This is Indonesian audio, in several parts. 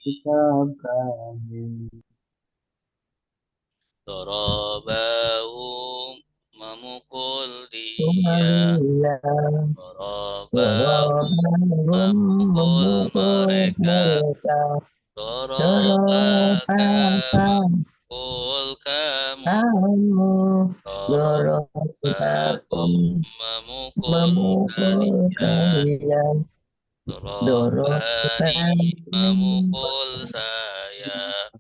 kitab kami. Dorobahu memukul dia. Tumaria, Dorobahu Dorobahum memukul memukul mereka. mereka. Dorobaka Dorobaham memukul kamu. kamu, Dorobakum Dorobakum memukul memukul kalian. kalian. Dorobani Dorobaham memukul saya.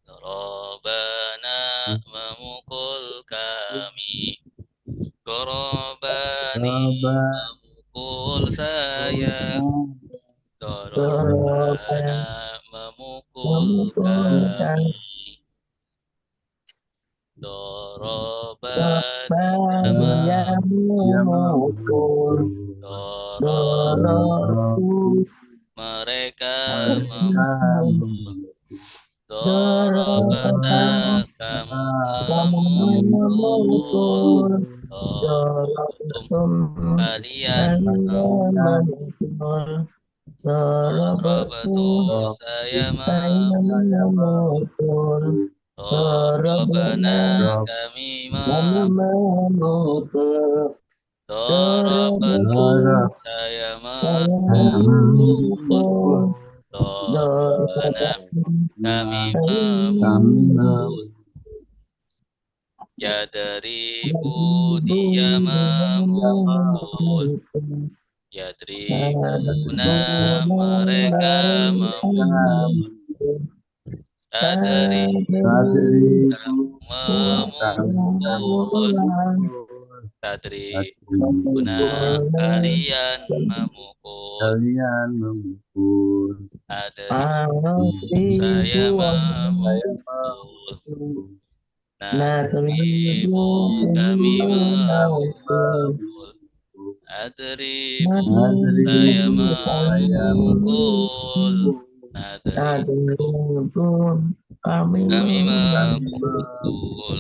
Dorobana memukul kami. Dorobani memukul saya. Dorobana Dorobaham memukul memukul kalian. kami. Dorobani Dorobaham memukul. Dorobu Dorobu mereka kamu, Dorobata Dorobaham kamu kamu memukul. memukul. Dorobatum Dorobakum kalian kalian memukul. Dorobatu Dorobakum saya saya memukul. Dorobana Dorobana kami kami memukul. Dorobatu Dorobakum saya saya memukul. memukul. Dorobana Dorobakum kami kami memukul. memukul. Ya deribu dia memukul. Ya dribuna mereka memukul. Tadribu memukul. Tadribuna kalian memukul. Kalian memukul. Adribu saya memukul. Nadribu kami memukul. Adribu saya memukul. Nadribu Kami kami memukul. memukul.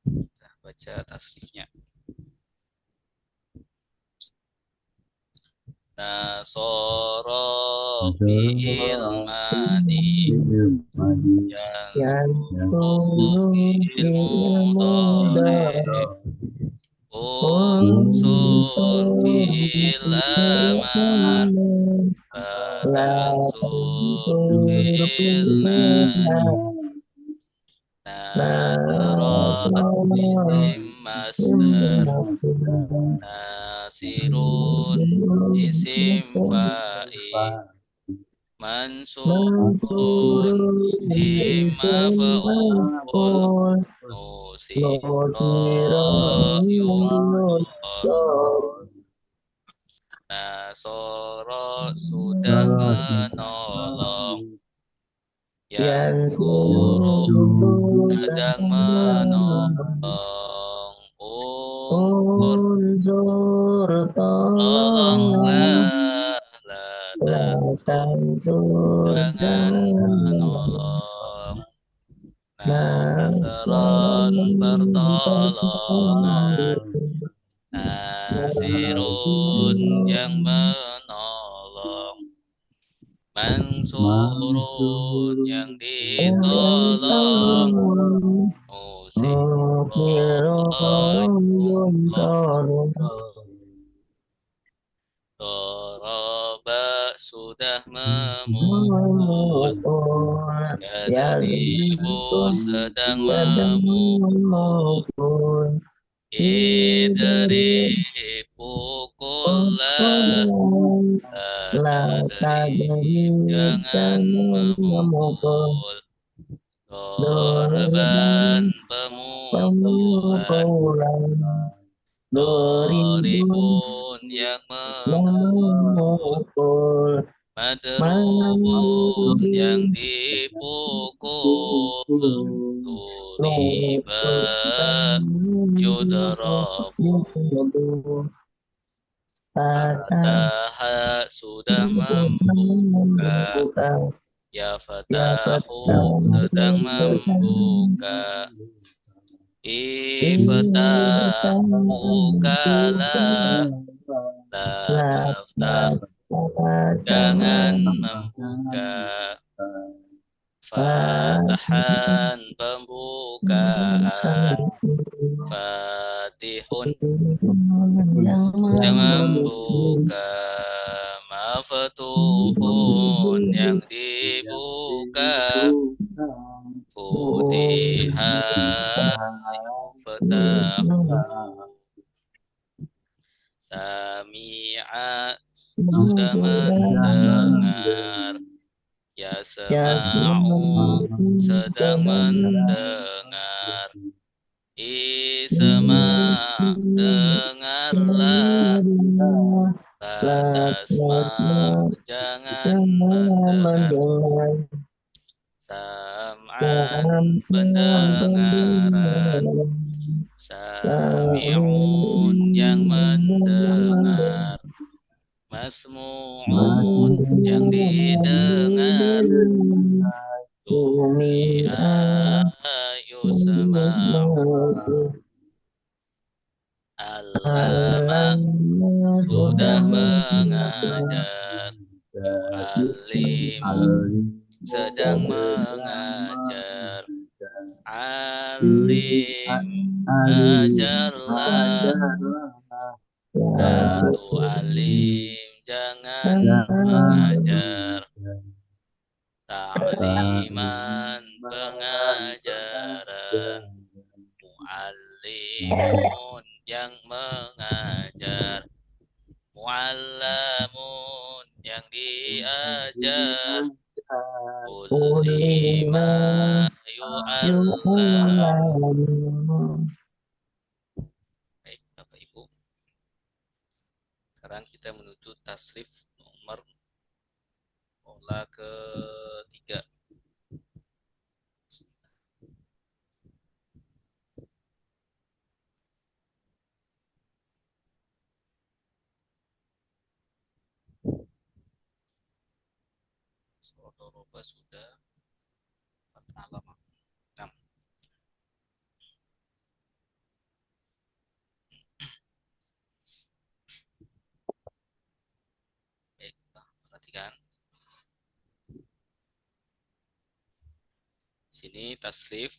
Kita baca tasrihnya. Nasoro fi'il madi Yang Yansubu fi'il mudhari Unsur fi'il amar Fatansur fi'il madi Nasarat isim masdar Nasirun isim fa'il Mansurun isim maf'ul Nusira yunsor Nasara sudah menolong Yansuru sedang menolong Unsur tolonglah Tolonglah la Tansur jangan jangan menolong Nasron pertolongan Nasirun yang menolong Mansurun yang ditolong Musirun Doroba sudah memukul Yadribu sedang memukul Idri pukullah Tadri jangan memukul Dorban pemukulan Doribun yang memukul Madrubun yang dipukul Duriba yudarabu Fataha sudah membuka Ya Fatahu sedang membuka Iftah bukalah, la taftah jangan membuka, fatahan pembukaan, fatihun yang membuka, maftuhun yang dibuka, futiha yuftahu, sami'a sudah mendengar, yasma'u sedang mendengar, isma' dengarlah, la tasma' jangan mendengar, sam'an pendengaran, sami'un yang mendengar, masmu'un yang didengar, sumi'a yusma'u, allama sudah mengajar, yu'allimu sedang mengajar, alim ajarlah, la tu'alim jangan mengajar, ta'liman pengajaran, mu'allimun yang mengajar, mu'allamun yang diajar, kullima yu'allam. Baik, Bapak Ibu. Sekarang kita menuju tasrif nomor pola ketiga. Sodoroba sudah, alamat 6. Baik, perhatikan. Sini tasrif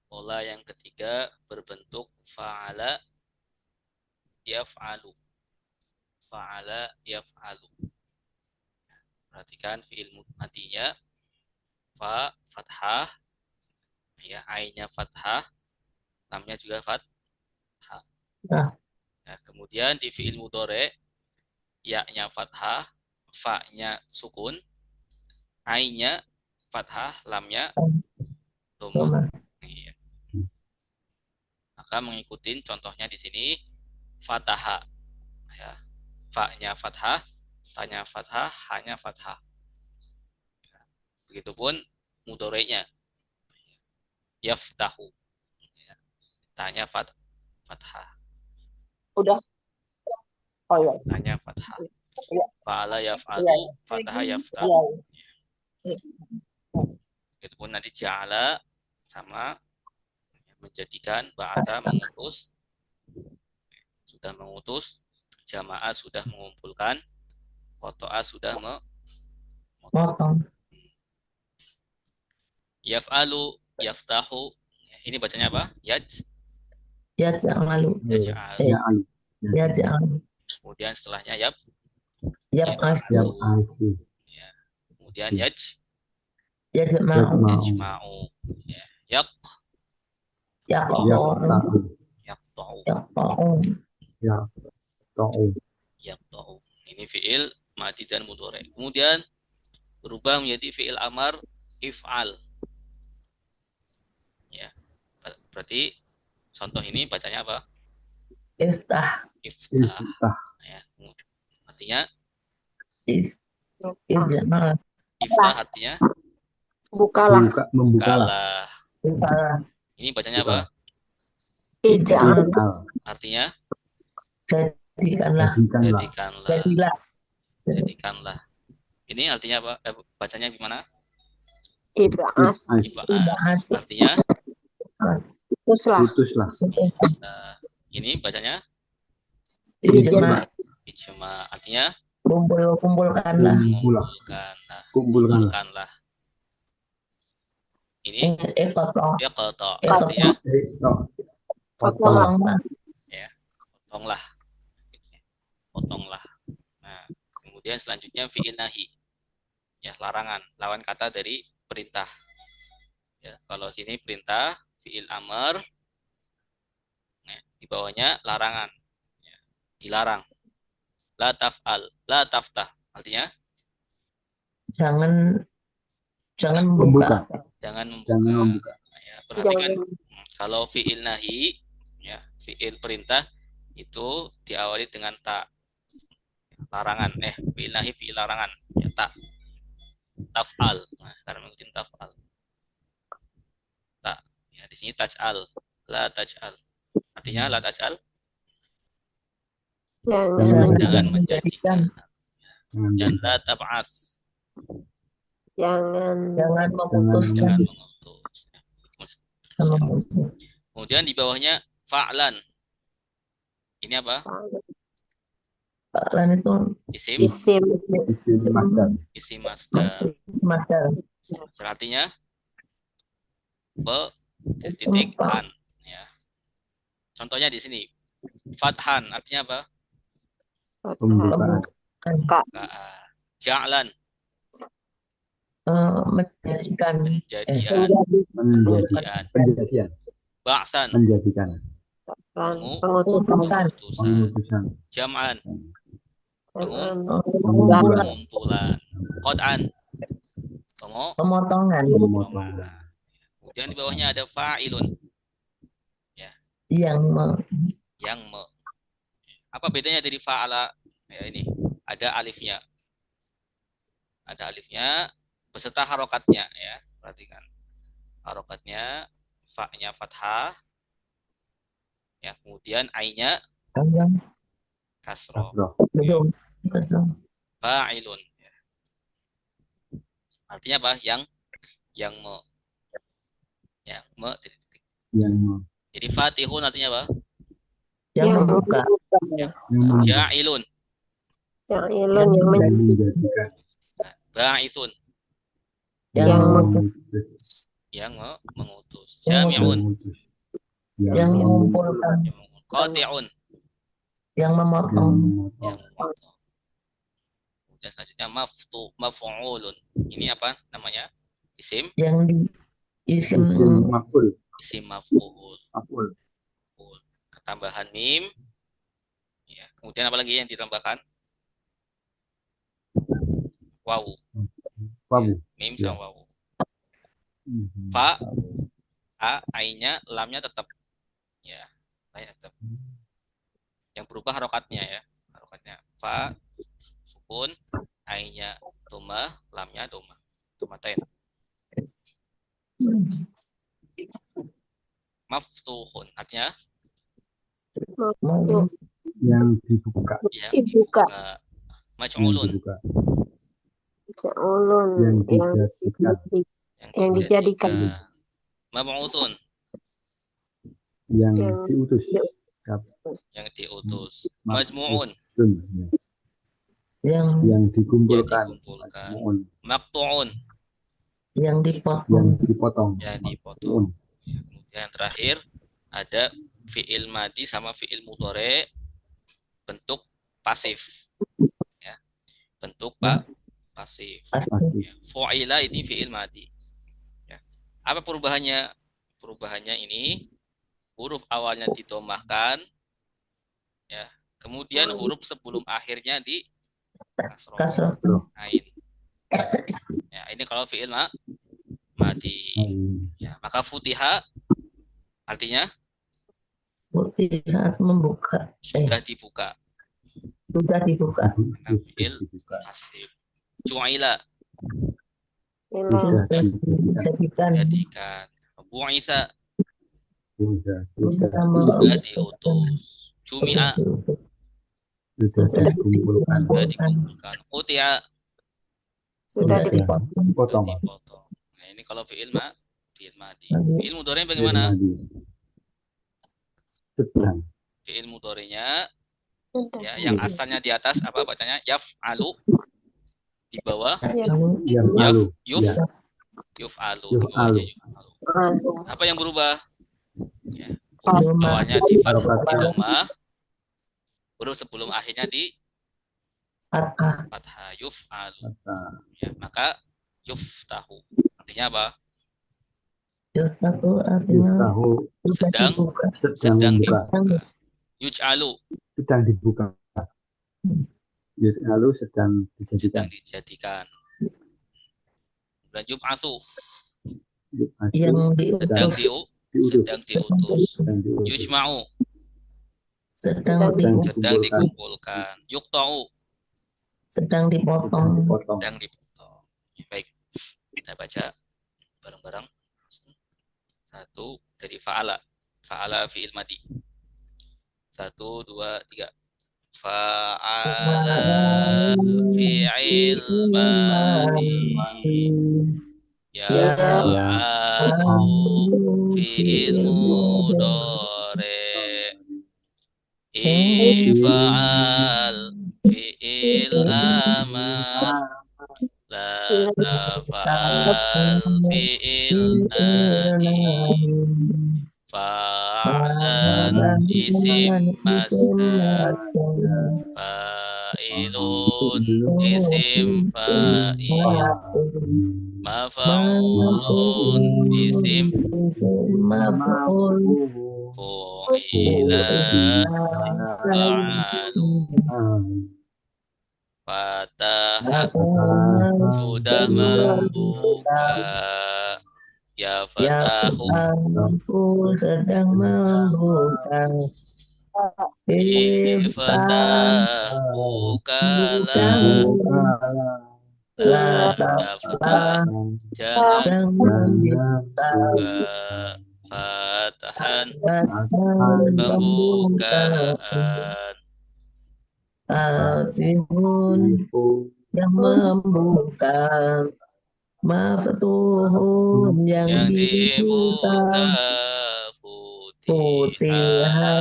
pola yang ketiga berbentuk fa'ala yaf'alu. Fa'ala yaf'alu. Perhatikan fi'il madinya fa fathah, ya, ainnya fathah, lamnya juga fathah. Ya, kemudian di fi'il mudhari ya-nya fathah, fa-nya sukun, ainnya fathah, lamnya dhamma. Iya. Maka mengikuti contohnya di sini fathah, ya, fa-nya fathah, ta-nya fathah, ha-nya fathah. Begitupun mudhari'nya yaftahu, ya, ta-nya fathah, Udah. Oh iya. ta-nya fathah. Iya. Fa'ala yaf'alu, fathah yaftahu. Iya. Begitupun nanti ja'ala sama, menjadikan, bahasa mengutus, sudah mengutus, jamaah sudah mengumpulkan, kotoa sudah memotong. Yaf'alu, yaftahu, ini bacanya apa? Yaj'alu. Yaj'al. Kemudian setelahnya Yab'asu. ya. Kemudian Yajma'u. yajma'u, ya. Yaqta'u. Yaqta'u. Ini fi'il madi dan mudhari. Kemudian berubah menjadi fi'il amar if'al. Ya. Berarti contoh ini bacanya apa? Iftah. Ya. Artinya Ij'al. iftah artinya Bukalah. Ini bacanya apa? Ij'al. Artinya Jadikanlah. Jadikanlah. Ini artinya apa? Bacanya gimana? Ib'as. Artinya Putuslah. putuslah. Nah, ini bacanya Ijma. ijma, artinya Kumpulkanlah. mengumpulkanlah. Kumpulkanlah. Ini Potong. iqta, Potong. artinya Potonglah. Potonglah. potonglah. Potonglah. Nah, kemudian selanjutnya fi'il nahi. Ya, larangan, lawan kata dari perintah. Ya, kalau sini perintah, fi'il amr, ya, di bawahnya larangan. Ya, dilarang. La taf'al, la taftah. Artinya Jangan Membuka. membuka. jangan membuka. Jangan membuka. Ya, perhatikan Jangan. kalau fi'il nahi, ya, fi'il perintah itu diawali dengan ta. Larangan, fi'il nahi, fi'il larangan, ya, ta. Taf'al. Nah, sekarang mengikuti taf'al. Ta. Ya, di sini taj'al, la taj'al. Artinya la taj'al, jangan menjadikan. Dan la tab'as, Jangan Jangan memutuskan. jangan mengutus. Jangan memutus. Kemudian di bawahnya fa'lan. Ini apa? Lan itu Isim, isim Isim masdar. isim masdar. masdar. Artinya titik an, ya. Contohnya di sini fathan, artinya apa? Pembukaan. Ja'lan, Menjadikan. menjadian. Menjadikan. Penjadian. Ba'san, Menjadikan. pengutusan. Pengutusan. Jam'an, Pengumpulan. pengumpulan. Qad'an, Pemotongan. pemotongan. Kemudian di bawahnya ada fa'ilun, Yang apa bedanya dari fa'ala? Ya, ini ada alifnya. Ada alifnya beserta harokatnya, ya. Perhatikan. Harokatnya, fa-nya fathah, ya, kemudian ai-nya kasroh. belum. Fa'ilun, ya. Artinya apa? Yang titik-titik. Jadi fatihun artinya apa? Yang membuka. Ja'ilun, Yang Menjadikan. ba'ithun, Yang yang mengutus. Jami'un, Mengutus. yang mengumpulkan. qati'un, Yang memotong. yang memotong. Kemudian selanjutnya maf'ulun. Ini apa namanya? Isim Isim Isim maf'ul. isim maf'ul. Maf'ul. Ketambahan mim. Ya. Kemudian apa lagi yang ditambahkan? Wawu. Wawu. Mim Ya. sama wawu. Fa, ai-nya, lamnya tetap. Ya, lamnya tetap. Yang berubah harokatnya, ya. Harokatnya fa, sukun, ai-nya dhamma, lamnya dhamma. Dhammatain. Maftuhun, artinya Yang dibuka. yang dibuka. Maj'ulun, Ulun yang dijadikan. Mab'utsun, Yang diutus. yang diutus. Majmu'un, Yang dikumpulkan. dikumpulkan. Maqtu'un, yang dipotong. yang dipotong. Ya, kemudian yang terakhir ada fi'il madi sama fi'il mudhari bentuk pasif. Ya. Bentuk pasif. Ya. Fu'ila ini fi'il madi. Ya. Apa perubahannya? Perubahannya ini huruf awalnya didomahkan, ya. Kemudian huruf sebelum akhirnya di kasroh. Ain. Ya, ini kalau fi'il madi. Ya, maka futiha artinya Saat membuka. sudah dibuka. Sudah dibuka. Karena fi'il pasif. Ju'ila, Jadikan. Bu'isa, Sudah sudah diutus. Jumi'a, Sudah dikumpulkan. sudah dikumpulkan. Quti'a, Sudah dipotong. dipotong. Nah, ini kalau fi'il madi. Fi'il mudhari bagaimana? sedang. Fi'il mudhari'nya ya, yang asalnya di atas apa bacanya? Yaf'alu. Di bawah Yang lalu. Ya. yuf'alu. Di Yuf'alu. bawahnya yuf'alu. Apa yang berubah? Ya, huruf Doma. bawahnya di Harokat. dhammah, huruf sebelum akhirnya di Fathah. fathah, yuf'alu. Kata. Ya, maka yuftahu. Artinya apa? Yuftahu artinya Tahu sudah Sedang dibuka. sedang membuka. Yuj'alu, Sedang dibuka. Lalu sedang dijadikan. sedang dijadikan. Dan yub'atsu, Yang sedang diutus. diutus. sedang diutus. Sedang diutus. Yujma'u, Sedang sedang dikumpulkan. Yuqta'u, sedang dipotong. Dipotong. sedang dipotong. Ya, baik, kita baca bareng-bareng. Satu dari fa'ala. Fa'ala fi'il madi. 1, 2, 3. Fa'ala fi'il madi. Yaf'alu fi'il mudhari. If'al fi'il amar. La taf'al fi'il nahi. Fa'alan isim masdar. Fa'ilun isim fa'il. Maf'ulun isim Maf'ul. fu'ila fa'alu. Fatahah sudah membuka. Ya fatahu Aku sedang membuka. iftahu kalam. La taftah jangan buka. Fatahan pembukaan. Fatihun yang membuka. Maftuhun yang dibuka. Futiha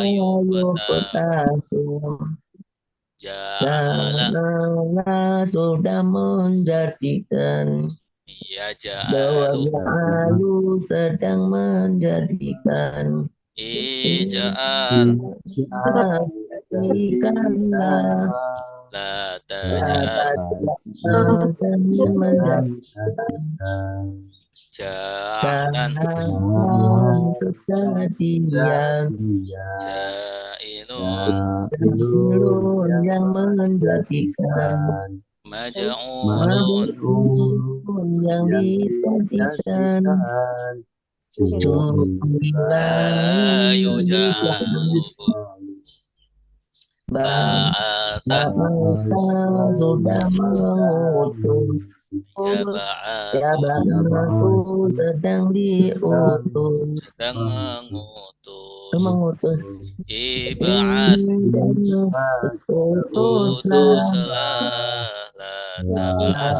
yuftahu. Ja'ala sudah menjadikan. Ya Bahwa ja'alu Ja'alu sedang menjadikan. ija'al Jadikanlah. la taja'al Dan menjadikan. ja'alan Jangan kejadian. ja'ilun Ja'ilun yang menjadikan. maja'ulun Maj'ulun yang dijadikan. la yuja'alu ba'asa Bangsa sudah mengutus. ya Ya ba'asu bangsaku sedang diutus. sedang mengutus Mengutus. iba'as Utuslah. utuslah la taba'as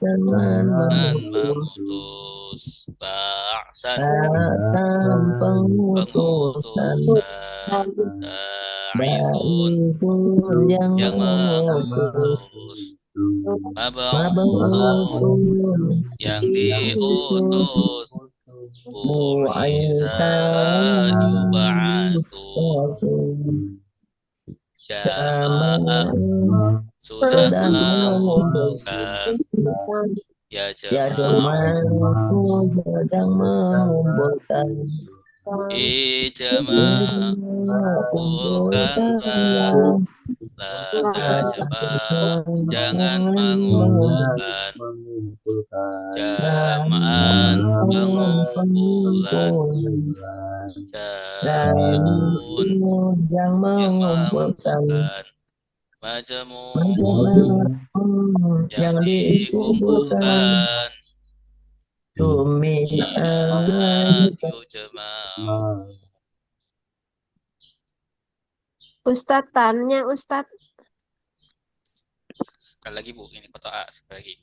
Dengan dan mengutus. mengutus ba'san Datang pengutusan. pengutusan da'izun Baisun yang yang mengutus. mab'usun Mab'usun yang diutus bu'isa yub'atsu jama'a sudah mengumpulkan ya Ya jama'u jemaahku sedang mengumpulkan. ijma' kumpulkanlah la tajma' jangan mengumpulkan jama'an pengumpulan jami'un yang yang mengumpulkan. mengumpulkan majmu'un yang Yang dikumpulkan. dikumpulkan Tumi'an yujma'u. Ustadz tanya Ustadz. Sekali lagi Bu, ini foto A sekali lagi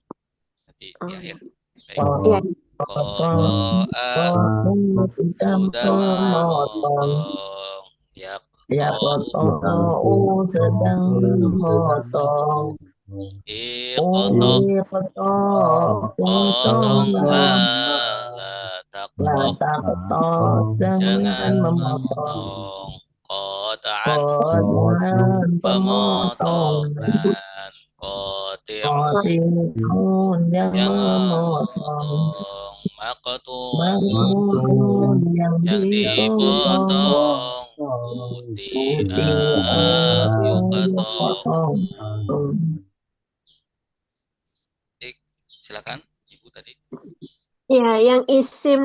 nanti di akhir. Baik. Iya. Qata'a Sudah sudah memotong. memotong. Ya koto'u sedang memotong. Iqta potonglah la La taqta taqta jangan jangan memotong. memotong. Qata'an Kodan pemotongan. pemotongan. Qati'un Kotiun yang yang memotong. memotong. Maqtu'un Makmulun yang yang dipotong. dipotong. Uti'a yuqata'u. Dipotong. Silakan Ibu tadi. Ya, yang isim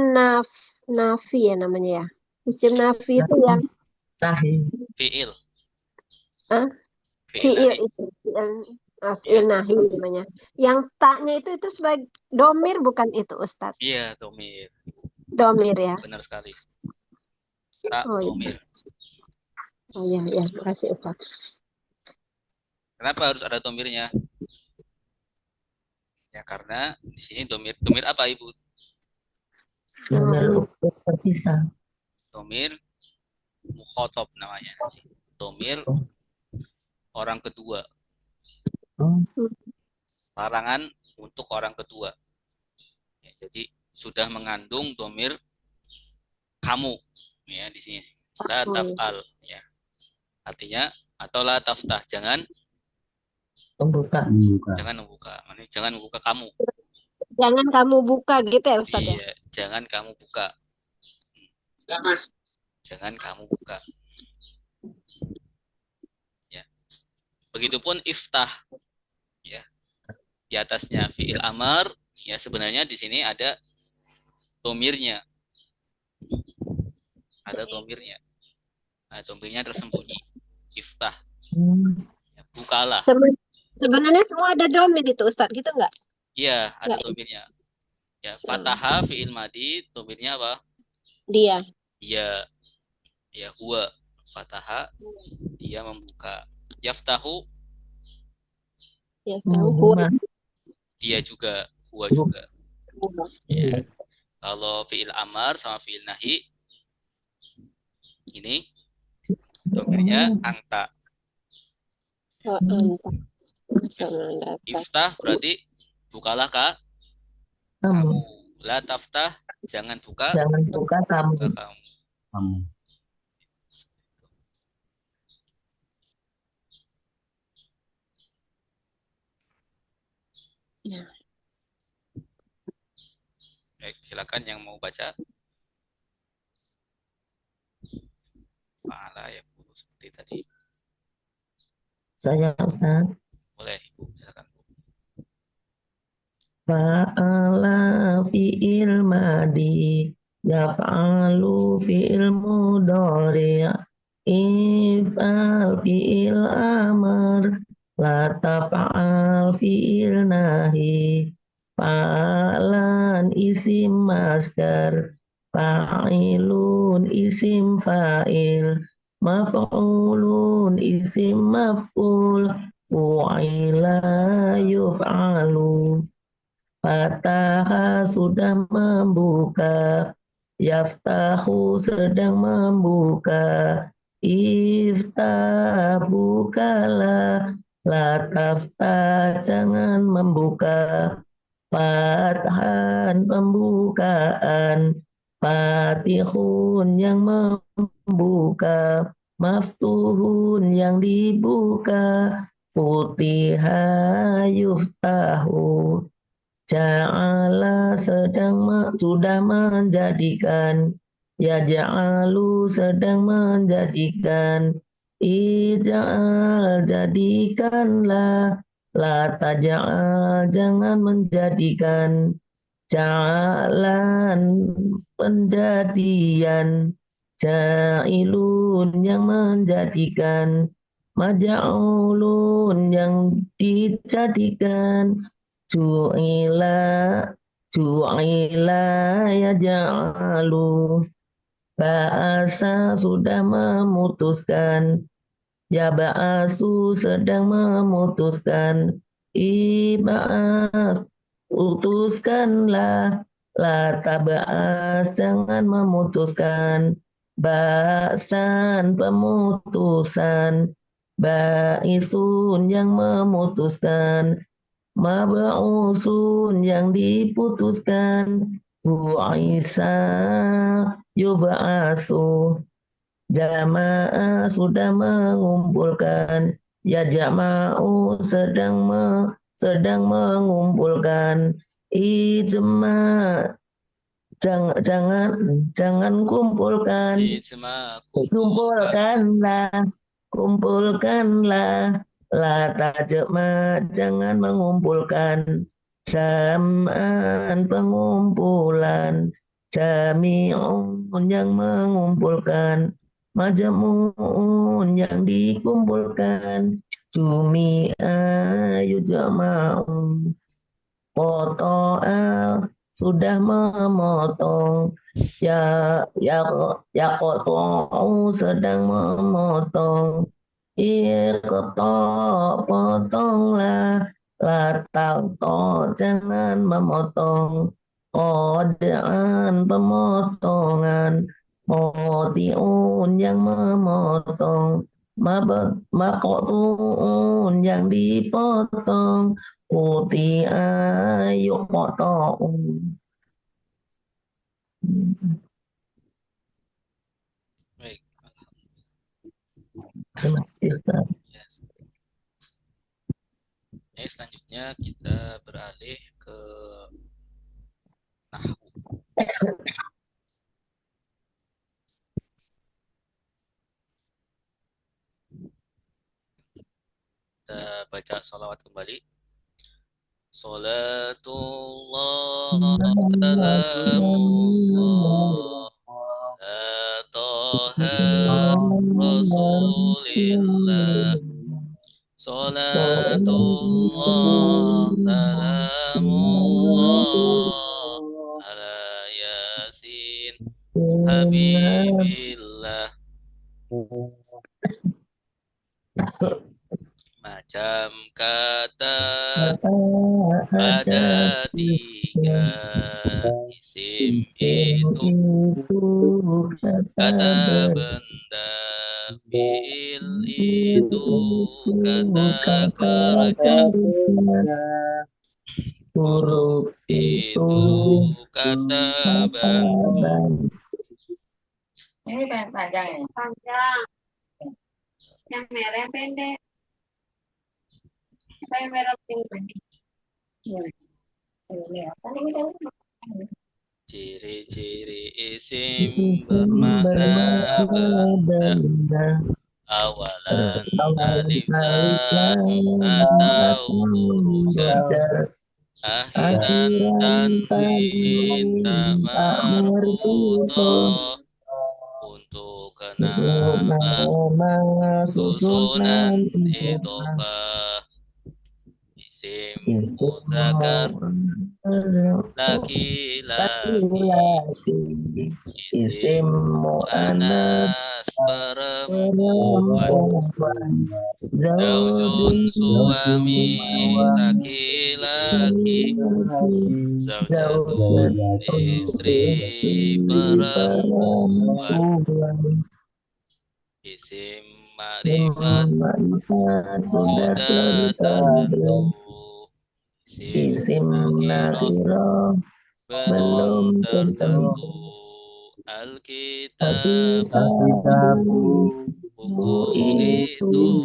nafi ya namanya ya. Isim nafi itu yang Nahi. Fi'il. ah, Fi'il fi'il nahi. itu, fi'il nahi namanya. Yang taknya itu sebagai domir bukan itu Ustadz? Iya, domir. Domir ya. Benar sekali. Tak Oh iya, domir. oh, ya, makasih Ustadz. Kenapa harus ada domirnya? Ya karena di sini domir apa Ibu? Domir terpisah. Domir mukhotob namanya. Domir orang kedua. Larangan untuk orang kedua. Ya, jadi sudah mengandung domir kamu ya di sini. La taf'al ya. Artinya atau la taftah, jangan Membuka. membuka. Jangan membuka kamu. Jangan kamu buka gitu ya Ustadz ya. Iya, jangan kamu buka. Jangan kamu buka. Ya. Begitupun iftah. Ya. Di atasnya fi'il amar, ya sebenarnya di sini ada domirnya. Ada domirnya. Nah, domirnya tersembunyi. Iftah. Ya, bukalah. Sebenarnya semua ada domir itu Ustadz, gitu nggak? Iya, ada Ya. domirnya. Ya, fataha fi'il madi, domirnya apa? Dia. Dia. Ya, huwa. Fataha, dia membuka. Yaftahu, Ya, tahu. dia juga. Huwa juga. Iya. Ya. Kalau fi'il amar sama fi'il nahi, ini domirnya anta. Oh, anta. Iftah berarti bukalah kak. Kamu. La taftah, jangan buka. Jangan buka kamu. Kamu. Ya. Baik, silakan yang mau baca. Fa'ala ya seperti tadi. Saya Ustaz. Boleh Ibu, silakan. Fa'ala fi'il madi. Yaf'alu fi'il mudhari'. If'al fi'il amr. La taf'al fi'il nahi. Fa'alan isim masdar. Fa'ilun isim fa'il. Maf'ulun isim maf'ul. Fu'ila yuf'alu. Fataha sudah membuka. Yaftahu sedang membuka. Iftah bukalah. La taftah jangan membuka. Fathan pembukaan. Fatihun yang membuka. Maftuhun yang dibuka. Futiha yuftahu. Ja'ala sudah menjadikan. Ya ja'alu sedang menjadikan. Ija'al jadikanlah. La taja'al jangan menjadikan. Ja'alan penjadian. Ja'ilun yang menjadikan. Maja'ulun yang dijadikan. Ju'ila ya ja'alu. Ba'asa sudah memutuskan. Ya ba'asu sedang memutuskan. Iba'as utuskanlah. La tabas, jangan memutuskan. Ba'san, pemutusan. Ba'isun, yang memutuskan. Mab'usun, yang diputuskan. Bu'isa, yub'asu. Jamaah, sudah mengumpulkan. Ya jama'u, sedang mengumpulkan. Ijma, jangan kumpulkan. Ijma, kumpulkan. Kumpulkanlah. La tajma, jangan mengumpulkan. Jam'an, pengumpulan. Jami'un, yang mengumpulkan. Majmu'un, yang dikumpulkan. Jumi'a, yujma'un. Koto'a, sudah memotong. Ya, ya koto'u, sedang memotong. Potonglah. Latalto, jangan memotong. Kodaan, pemotongan. Motiun, yang memotong. Makotuun, yang dipotong. Yuk potong. Baik. Terima kasih, Ustaz. Yes. Selanjutnya kita beralih ke nahwu. Kita baca sholawat kembali. Salatullah, salamullah, ala toha rasulillah. Salatullah, salamullah, ala yasin habibillah. Macam kata ada 3, isim itu kata benda, fiil itu kata kerja, huruf itu kata bantu. Ini panjang ya? Panjang. Yang merah yang pendek. Yang merah pendek. Ciri-ciri isim bermakna benda, awalan alif lam atau huruf jar, akhiran tanwin tak marbutoh, untuk nama susunan idhofah. Isim mudzakkar laki-laki, isim muannas perempuan, zaujun suami laki-laki, zaujatun istri perempuan. Isim ma'rifat sudah tentu. Isim nakirah belum tertentu. Alkitab, buku itu,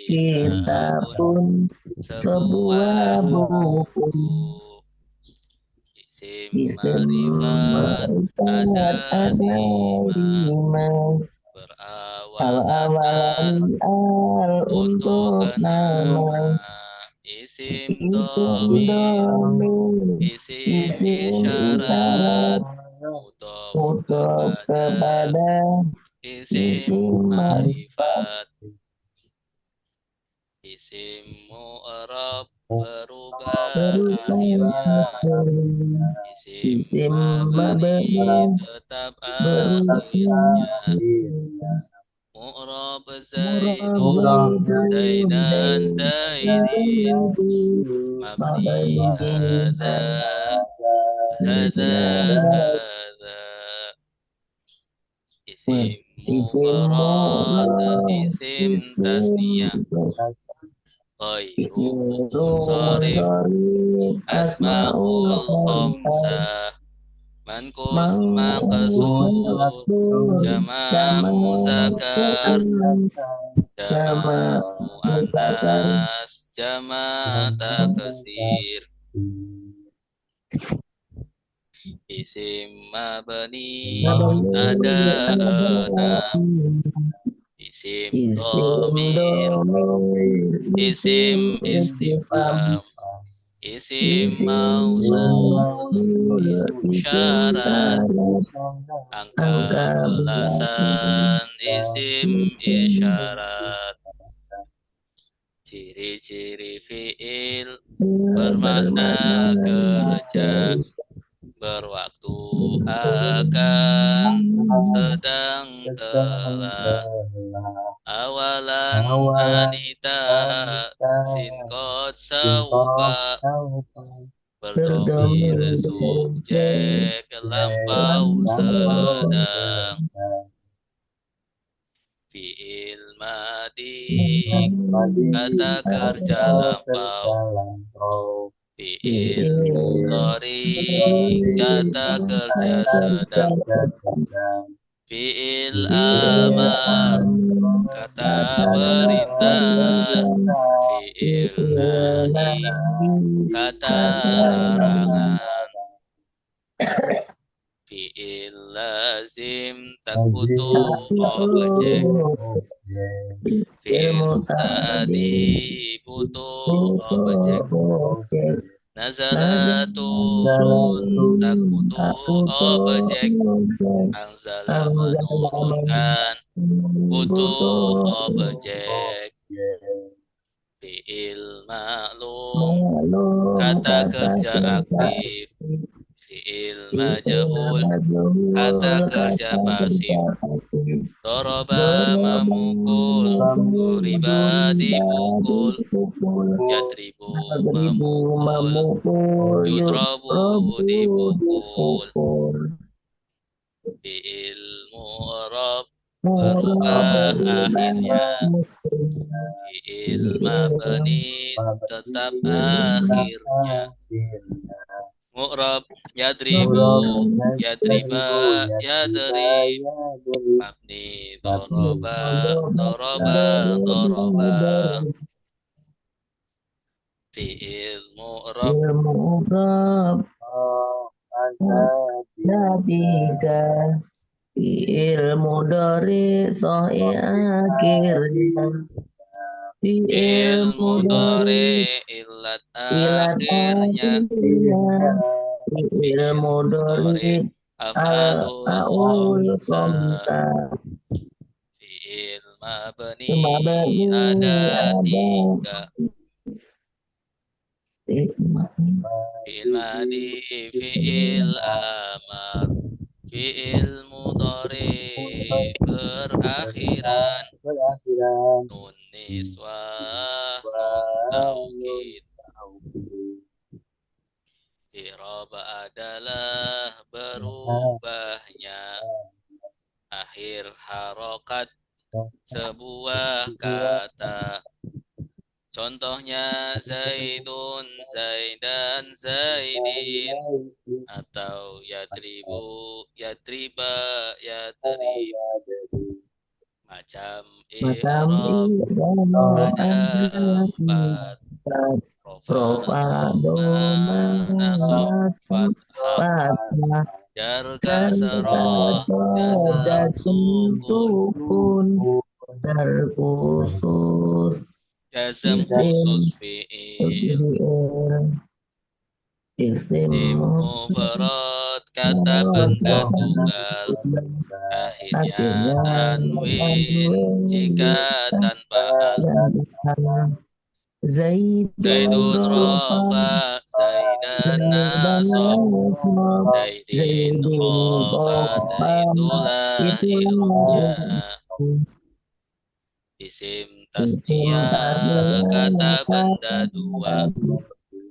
kitabun, sebuah buku. Isim ma'rifat ada 5, berawal al untuk nama. Isim domir, isim isyarat, mudhof kepada isim ma'rifat. Isim mu'rab berubah akhirnya. Isim mabni tetap akhirnya. Mu'rab zaidun, zaidan, zaidin, mabni hadza, hadza hadza. Isim mufarad, isim tasniyah, ghairu munsharif, asmaul khamsah, manqus maqsur, jama' muzakkar, jama' muannas, jama' taksir. Isim mabni ada enam. Isim dhamir, isim istifham, isim mausul, isim syarat, angka belasan, isim isyarat. Ciri-ciri fi'il bermakna kerja, berwaktu akan, sedang telah, awalan anita, sinkot saufa, berdomir subjek, lampau sedang. Fi'il madi, kata kerja lampau. Fi'il mudhari, kata kerja sedang. Fi'il amar, kata perintah. Fi'il nahi, kata larangan. Fi'il lazim, tak butuh objek. Fi'il tadi, butuh objek. Nazala turun, tak butuh objek. Anzala menurunkan, butuh objek. Fi'il ma'lum, kata kerja aktif. Fi'il majhul, kata kerja pasif. Doroba memukul, duriba dipukul, yadribu memukul, yudrabu dipukul. Fi'il mu'rab, berubah akhirnya. Fi'il mabni, tetap akhirnya. Mu'rab, yadribu, yadriba, yadrib. Mabni, doroba, doroba, doroba. Fi'il mu'rab, ada tiga. Fi'il mudhari sahih akhirnya. fi'il mudhari, ilat akhirnya. Fi'il mudhari Af'alul al-aul khamsah. khamsah. Fi'il mabni ada tiga. Fi'il madi, fi'il amar, fi'il mudhari berakhiran. Nun niswah, nun taukid. I'rab adalah berubahnya akhir harokat sebuah kata. Contohnya Zaidun, Zaidan, Zaidin, atau Yadribu, Yadriba, Yadrib. Macam i'rab ada empat. Rofa, doma, nasab, fathah, jar, kasrah, jazm, sukun, dar khusus, Isim jazm khusus fi'il. isim Mufrad, kata benda tunggal, akhirnya tanwin jika tanpa al. Zaidun rafa, Zaidan nasab, Zaidin khafat, itulah i'rabnya. Isim tasniyah, kata benda dua,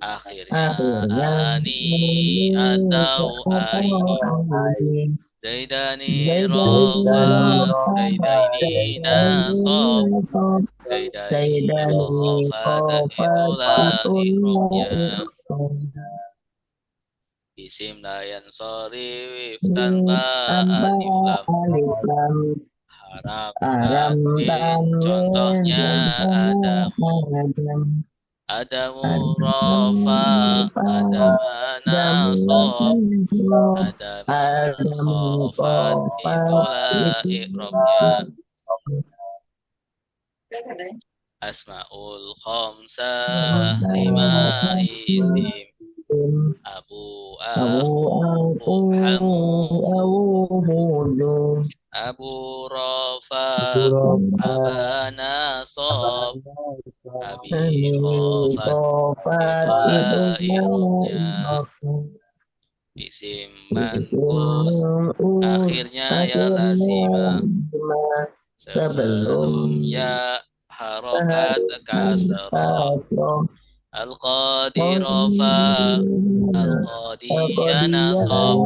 Akhirnya akhirnya ani atau aini. aini Zaidani Zaidani rofa, Zaidaini nasab, Zaidani Zaidani Zaidani khofat, itulah Qafatun i'rabnya. Isim layan sorif tanpa alif tanpa lam. alif lam Haram aram tanwin, tanwin contohnya adamu. adam Adamu rofa, adama nasab, adama adamu khofat, qafat itulah itu i'rabnya. Asmaul khamsah, 5 isim. Abu, Abu akhu, aku hamufu. awudu Abu Rafa, Abana Sob, Abi Khofat, Qafat itu itulah i'rabnya. Isim manqus, akhirnya ya lazima. sebelum Sebelum ya harokat kasroh. Al-Qadi Rafa, Al-Qadi ya nasab,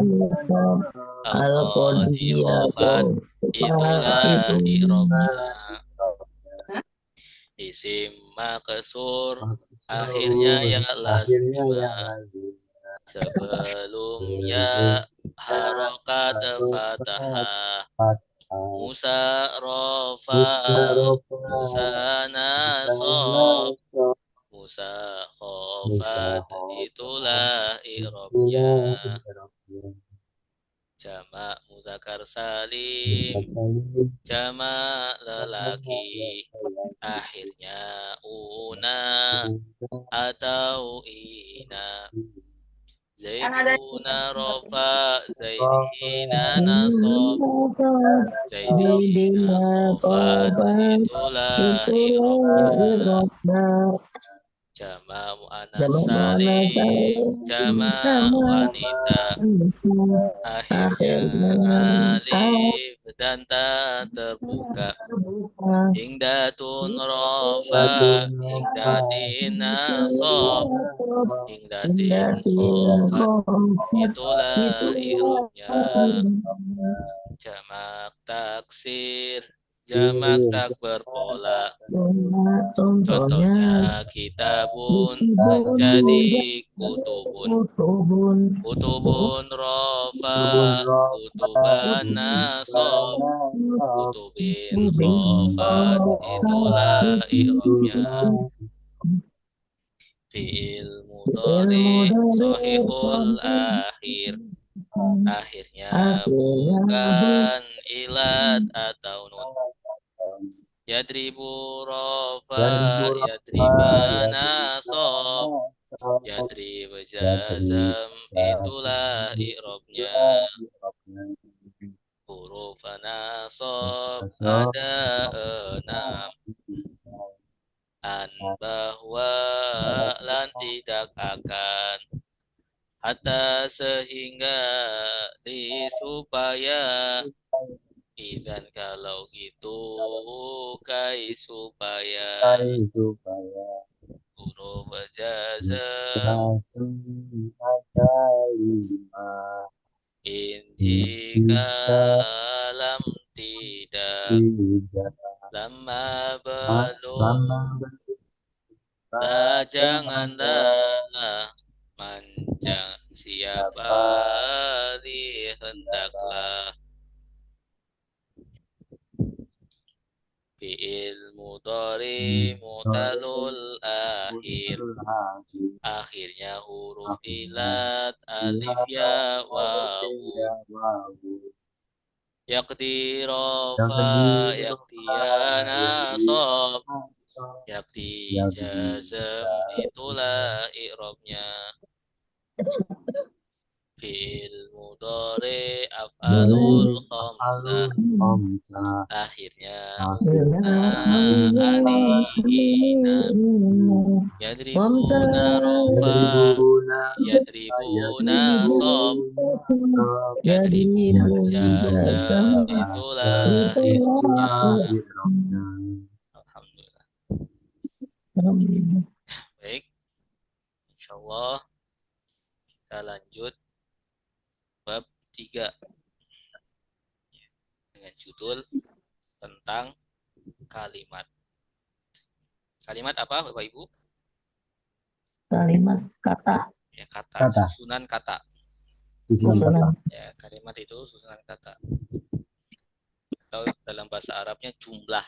Al-Qadi khofat, itulah i'rabnya. Isim makasur, akhirnya ya lazimah. Sebelum ya harokat fathah. Musa rofa, Musa nasab, Musa khofat, itulah i'rabnya. Jamak muzakkar salim, jamak lelaki, akhirnya una atau ina. Zaiduna rofa, Zaidina nasab, Zaidina khofat, itulah i'rabnya. Jamak muannas salim, jamak wanita, akhirnya alif dan ta terbuka. Hingdatun rofa, hingdatin nasab, hingdatin khofat, itulah i'rabnya. Jamak taksir, jamak tak berpola. Contohnya kitabun menjadi kutubun. Kutubun rofa, kutuban nasab, kutubin khofat, itulah i'rabnya. Fi'il mudhari sahihul akhir, akhirnya bukan ilat atau nun. Yadribu rofa, yadribana nasab, yadrib jazam, itulah i'rabnya. Huruf nasab ada 6. An, bahwa, lan, tidak akan. Hatta, sehingga, di, supaya. Izan, kalau gitu. Kai, supaya. Huruf jazam. In, jika, lam, tidak. Lama, belum. La, janganlah. Manjang, siapa, li, hendaklah. Fi'il mudhari mutalul akhir, akhirnya huruf ilat, alif, ya, wawu. Yakti rofa, yaktiya nasab, yakti jazam, itulah i'rabnya. Fi'il mudhari af'alul khamsah, akhirnya anina. Yadribuna rofa, yadribuna sob, yadribu jazam, itulah i'rabnya. Alhamdulillah. Baik, Insyaallah kita lanjut bab 3 dengan judul tentang kalimat. Kalimat apa Bapak Ibu? Kalimat kata. Ya, kata, Kata. susunan kata. Susunan. Ya, kalimat itu susunan kata. Atau dalam bahasa Arabnya jumlah.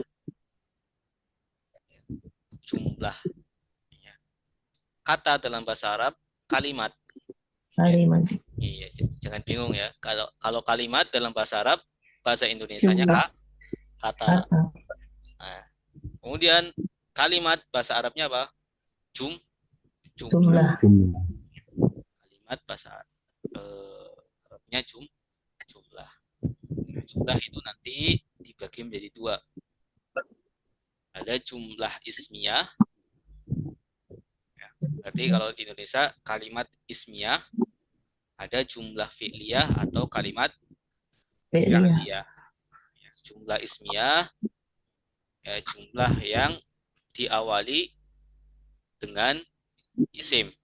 Jumlah. Ya. Kata dalam bahasa Arab kalimat. Kalimat. Iya, jangan bingung ya. Kalau kalimat dalam bahasa Arab, bahasa Indonesianya kata. Kata. Nah, kemudian kalimat bahasa Arabnya apa? Jumlah. Jumlah. Kalimat bahasa Arabnya jumlah. Nah, jumlah itu nanti dibagi menjadi 2. Ada jumlah ismiyah. Ya, berarti kalau di Indonesia kalimat ismiyah, ada jumlah fi'liyah atau kalimat fi'liyah. Ya, jumlah ismiyah ya, jumlah yang diawali dengan isim.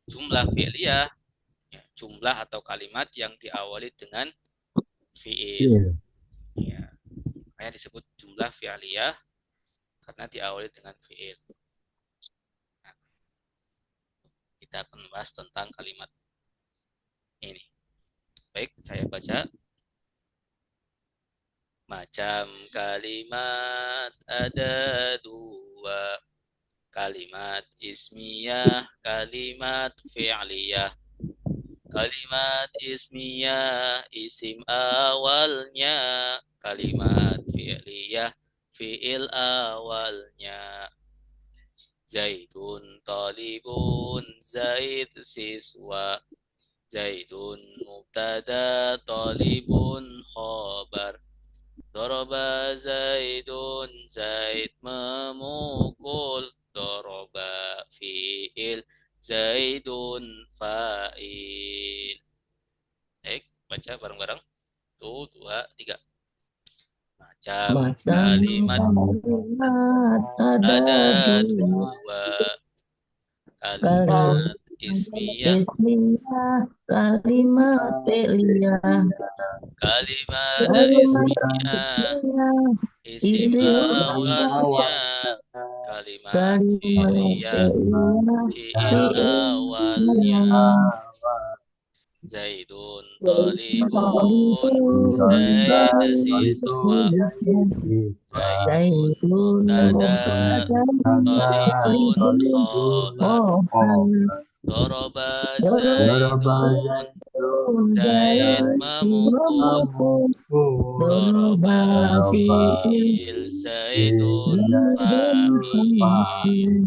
Jumlah fi'liyah ya, jumlah atau kalimat yang diawali dengan fi'il. Ya, makanya disebut jumlah fi'liyah karena diawali dengan fi'il. Nah, kita akan membahas tentang kalimat ini. Baik, saya baca. Macam kalimat ada 2. Kalimat ismiyah, kalimat fi'liyah. Kalimat ismiyah, isim awalnya. Kalimat fi'liyah, fi'il awalnya. Zaidun talibun, Zaid siswa. Zaidun mubtada, talibun khabar. Doroba Zaidun, Zaid memukul. Doroba fi'il, Zaidun fa'il. Baik, baca bareng-bareng. 1, 2, 3. Macam kalimat ada 2. Kalimat ismiyah, kalimat fi'liyah. kalimat ismiyah, isim awalnya. Kalimat fi'liyah, fi'il awalnya. Zaidun talibun, Zaid siswa. Zaidun mubtada, talibun khabar. Doroba Zaidun, Zaid memukul. Doroba fi'il, Zaidun fa'il.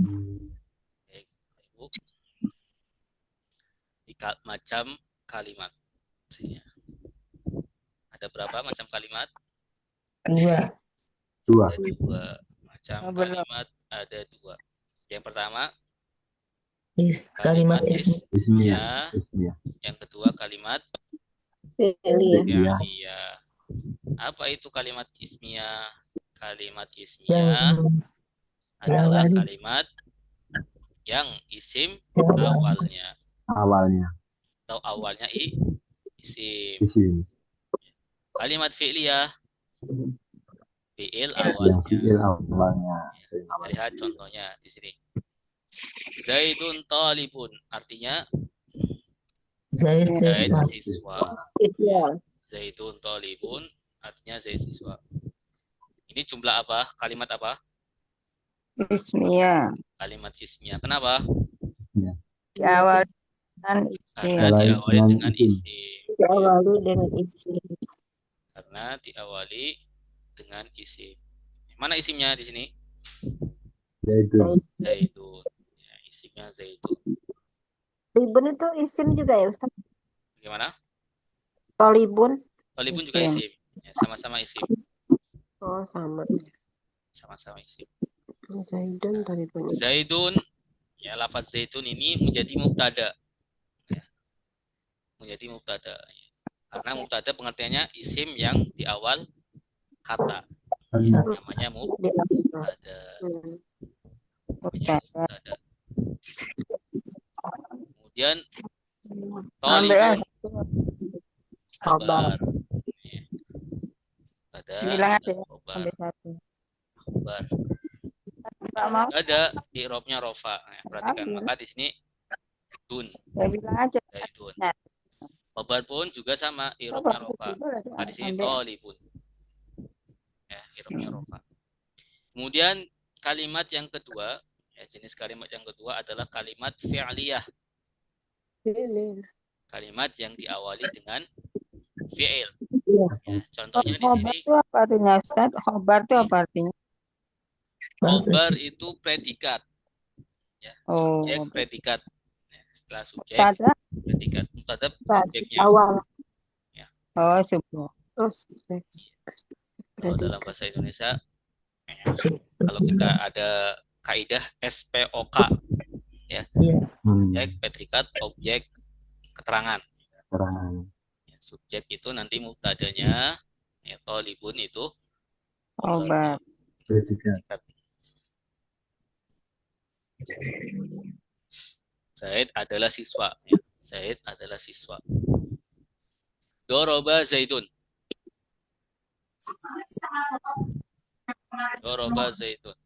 Macam kalimat. Ada berapa macam kalimat? 2. Ada 2 macam kalimat, ada 2. Yang pertama Kalimat ismiyah. Yang kedua kalimat fi'liyah. fi'liyah. Apa itu kalimat ismiyah? Kalimat ismiyah adalah kalimat yang isim awalnya atau awalnya isim. Kalimat fi'liyah, fi'il awalnya. Lihat contohnya di sini. Zaidun talibun, artinya Zaid siswa. Zaidun talibun, artinya Zaid siswa. Ini jumlah apa? Kalimat apa? Ismiyah. Kalimat ismiyah. Kenapa? Diawali dengan isim. Karena diawali dengan isim. Diawali dengan isim. Karena diawali dengan isim. Mana isimnya di sini? Zaidun. Ya, isimnya Zaidun. Talibun itu isim juga ya Ustaz? Bagaimana? Talibun. Talibun juga isim. Ya, sama-sama isim. Oh, sama. Sama-sama isim. Zaidun, talibun. Zaidun, ya lafaz zaitun ini menjadi mubtada. Ya. Menjadi mubtada. Karena mubtada pengertiannya isim yang di awal kata. Ya, namanya mubtada. Namanya mubtada. Kemudian Ambil tolibun Khobar. khobar. Ya. Ada bilang aja ya. khobar, Ambil satu. khobar. Nggak mau, Ada i'rabnya rofa. Ya, perhatikan. Ambil. Maka di sini dun, ya bilang aja. zaidun. Nah, Khobar pun juga sama apa i'rabnya rofa. boleh Maka di sini ambil. tolibun. Ya, i'rabnya rofa. Kemudian kalimat yang kedua, ya, jenis kalimat yang kedua adalah kalimat fi'liyah. Fi'il. Kalimat yang diawali dengan fi'il. Iya. Ya, contohnya di Khobar sini itu apa artinya, Ustaz? Khobar itu apa artinya? khobar itu predikat. Ya, Oh, subjek predikat. Ya, setelah subjek Tada. predikat. Mubtada Tada. subjeknya. Awal. Oh, subjek. Oh, subjek. Kalau dalam bahasa Indonesia, kalau kita ada kaidah SPOK, Iya. subjek, predikat, objek, keterangan. Terang. Ya, subjek itu nanti mubtadanya, ya, tolibun itu Khobar. Predikat. Zaid adalah siswa. Ya. Zaid adalah siswa. Doroba Zaidun. Doroba Zaidun.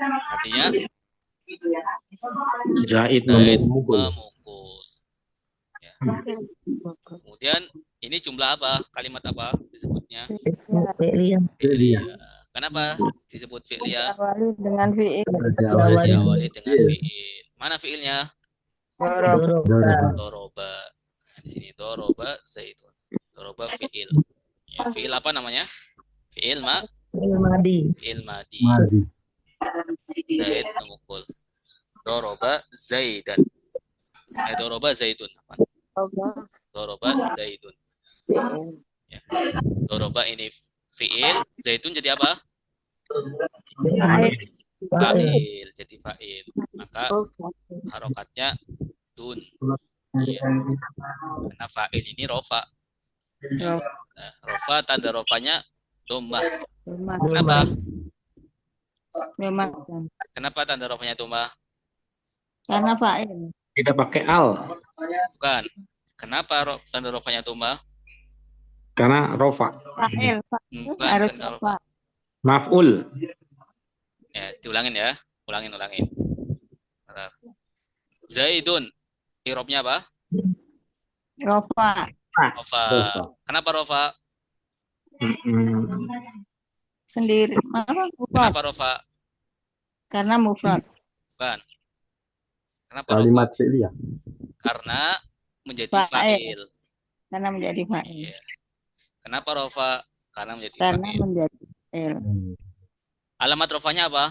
Artinya Zaid Zaid memukul. memukul. Ya. Kemudian ini jumlah apa? Kalimat apa disebutnya? Fi'liyah. Fi'liyah. Kenapa disebut fi'liyah? Diawali dengan fi'il. Diawali dengan fi'il. Mana fi'ilnya? Dorob. Doroba. Doroba. Nah, di sini doroba Zaidun. Doroba fi'il. Ya, fi'il apa namanya? Fi'il Fi'il madi. fi'il madi. Madi. Zaid memukul. Doroba Zaidan. Doroba Zaidun. Khobar. Doroba Zaidun. Fi'il. Ya. Doroba ini fi'il, Zaidun jadi apa? Fa'il. Fa'il, jadi fa'il. Maka Oh, fa'il. harokatnya dun. Iya. Karena fa'il ini rofa. Rob. Nah, rofa tanda rofanya domah. Rumah. Kenapa? Rumah. Kenapa tanda rofanya domah? Karena fa'il. Kita pakai al. Bukan. Kenapa tanda rofanya domah? Karena rofa. Fa'il. Bukan Harus tanda apa? rofa. Maf'ul. Ya, diulangin ya. Ulangin. Bentar. Zaidun. Irobnya apa? Rofa. Rofa. Rofa. Kenapa rofa? Sendiri. Apa? Mufrad. Kenapa rofa? Karena mufrad. Bukan. Kenapa Kalimat rofa? fi'liyah. Karena menjadi Fa'il. fa'il. Karena menjadi fa'il. Iya. Kenapa rofa? Karena menjadi Karena fa'il. menjadi fa'il. Alamat rofanya apa?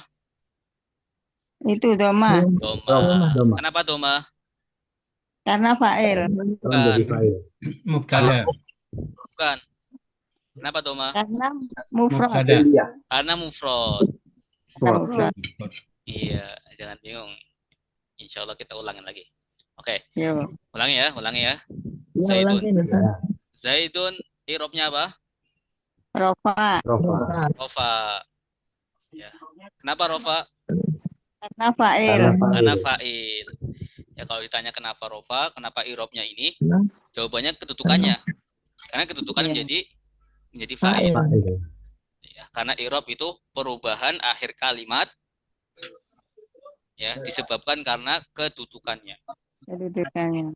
Itu doma. Doma. Doma. Kenapa doma? Karena fa'il. Karena menjadi fa'il. Mubtada. Bukan. Kenapa doma? Karena mufrad. Mubtada. Fi'liyah. Karena mufrad. Karena mufrad. Iya, jangan bingung. Insya Allah kita ulangin lagi. Oke, Yo. ulangi ya. Ya, Zaidun. ulangin, Ustaz. Zaidun, irobnya apa? Rofa. Rofa. Rofa. Rofa. Ya. Kenapa rofa? Karena fa'il. Karena fa'il. Ya, kalau ditanya kenapa rofa, kenapa irobnya ini? Jawabannya kedudukannya. Karena kedudukan Iya. menjadi fa'il. Fa'il. Ya, karena irob itu perubahan akhir kalimat, ya, disebabkan karena kedudukannya. Kedudukannya.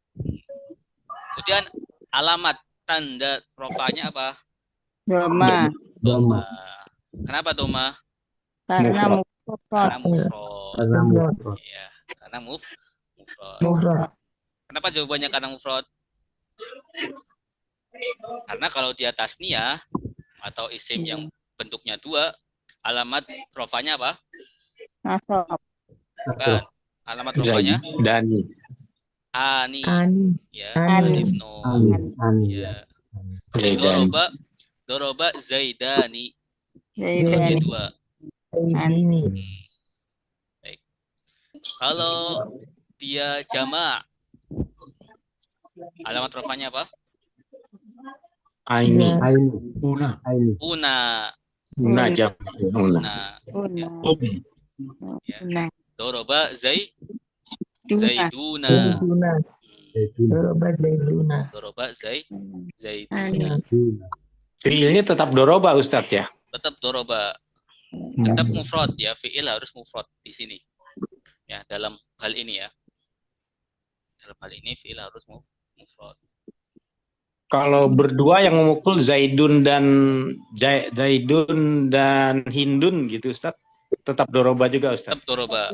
Kemudian alamat tanda rofanya apa? Doma. Doma. Kenapa doma? Karena mufrad. Karena mufrad. Karena mufrad. Ya, karena mufrad. Mufrad. Kenapa jawabannya karena mufrad? Karena kalau dia tasniyah atau isim yang bentuknya dua, alamat rofanya apa? Nasab. Bukan. Alamat rofanya Dani. ani. Ani. Ya, Ani. alif nun. Ani. Ya. Jadi doroba Zaidani. Jadi Zaidan. dua. Ini. Baik. Kalau dia jamak, alamat rofanya apa? Aini. Ya. Aini. Una. Aini. Una. Una jam. Una. Una. Una. Ya. Una. Doroba Zaiduna. Zaiduna. Hmm. Doroba Zaiduna. Doroba Zaiduna. Ani. Fiilnya tetap doroba Ustadz ya. Tetap doroba. Tetap mufrad ya. Fiil harus mufrad di sini. Ya, dalam hal ini ya. Dalam hal ini fiil harus mufrad. Kalau berdua yang memukul Zaidun dan Hindun gitu Ustadz, tetap doroba juga Ustadz. Tetap doroba.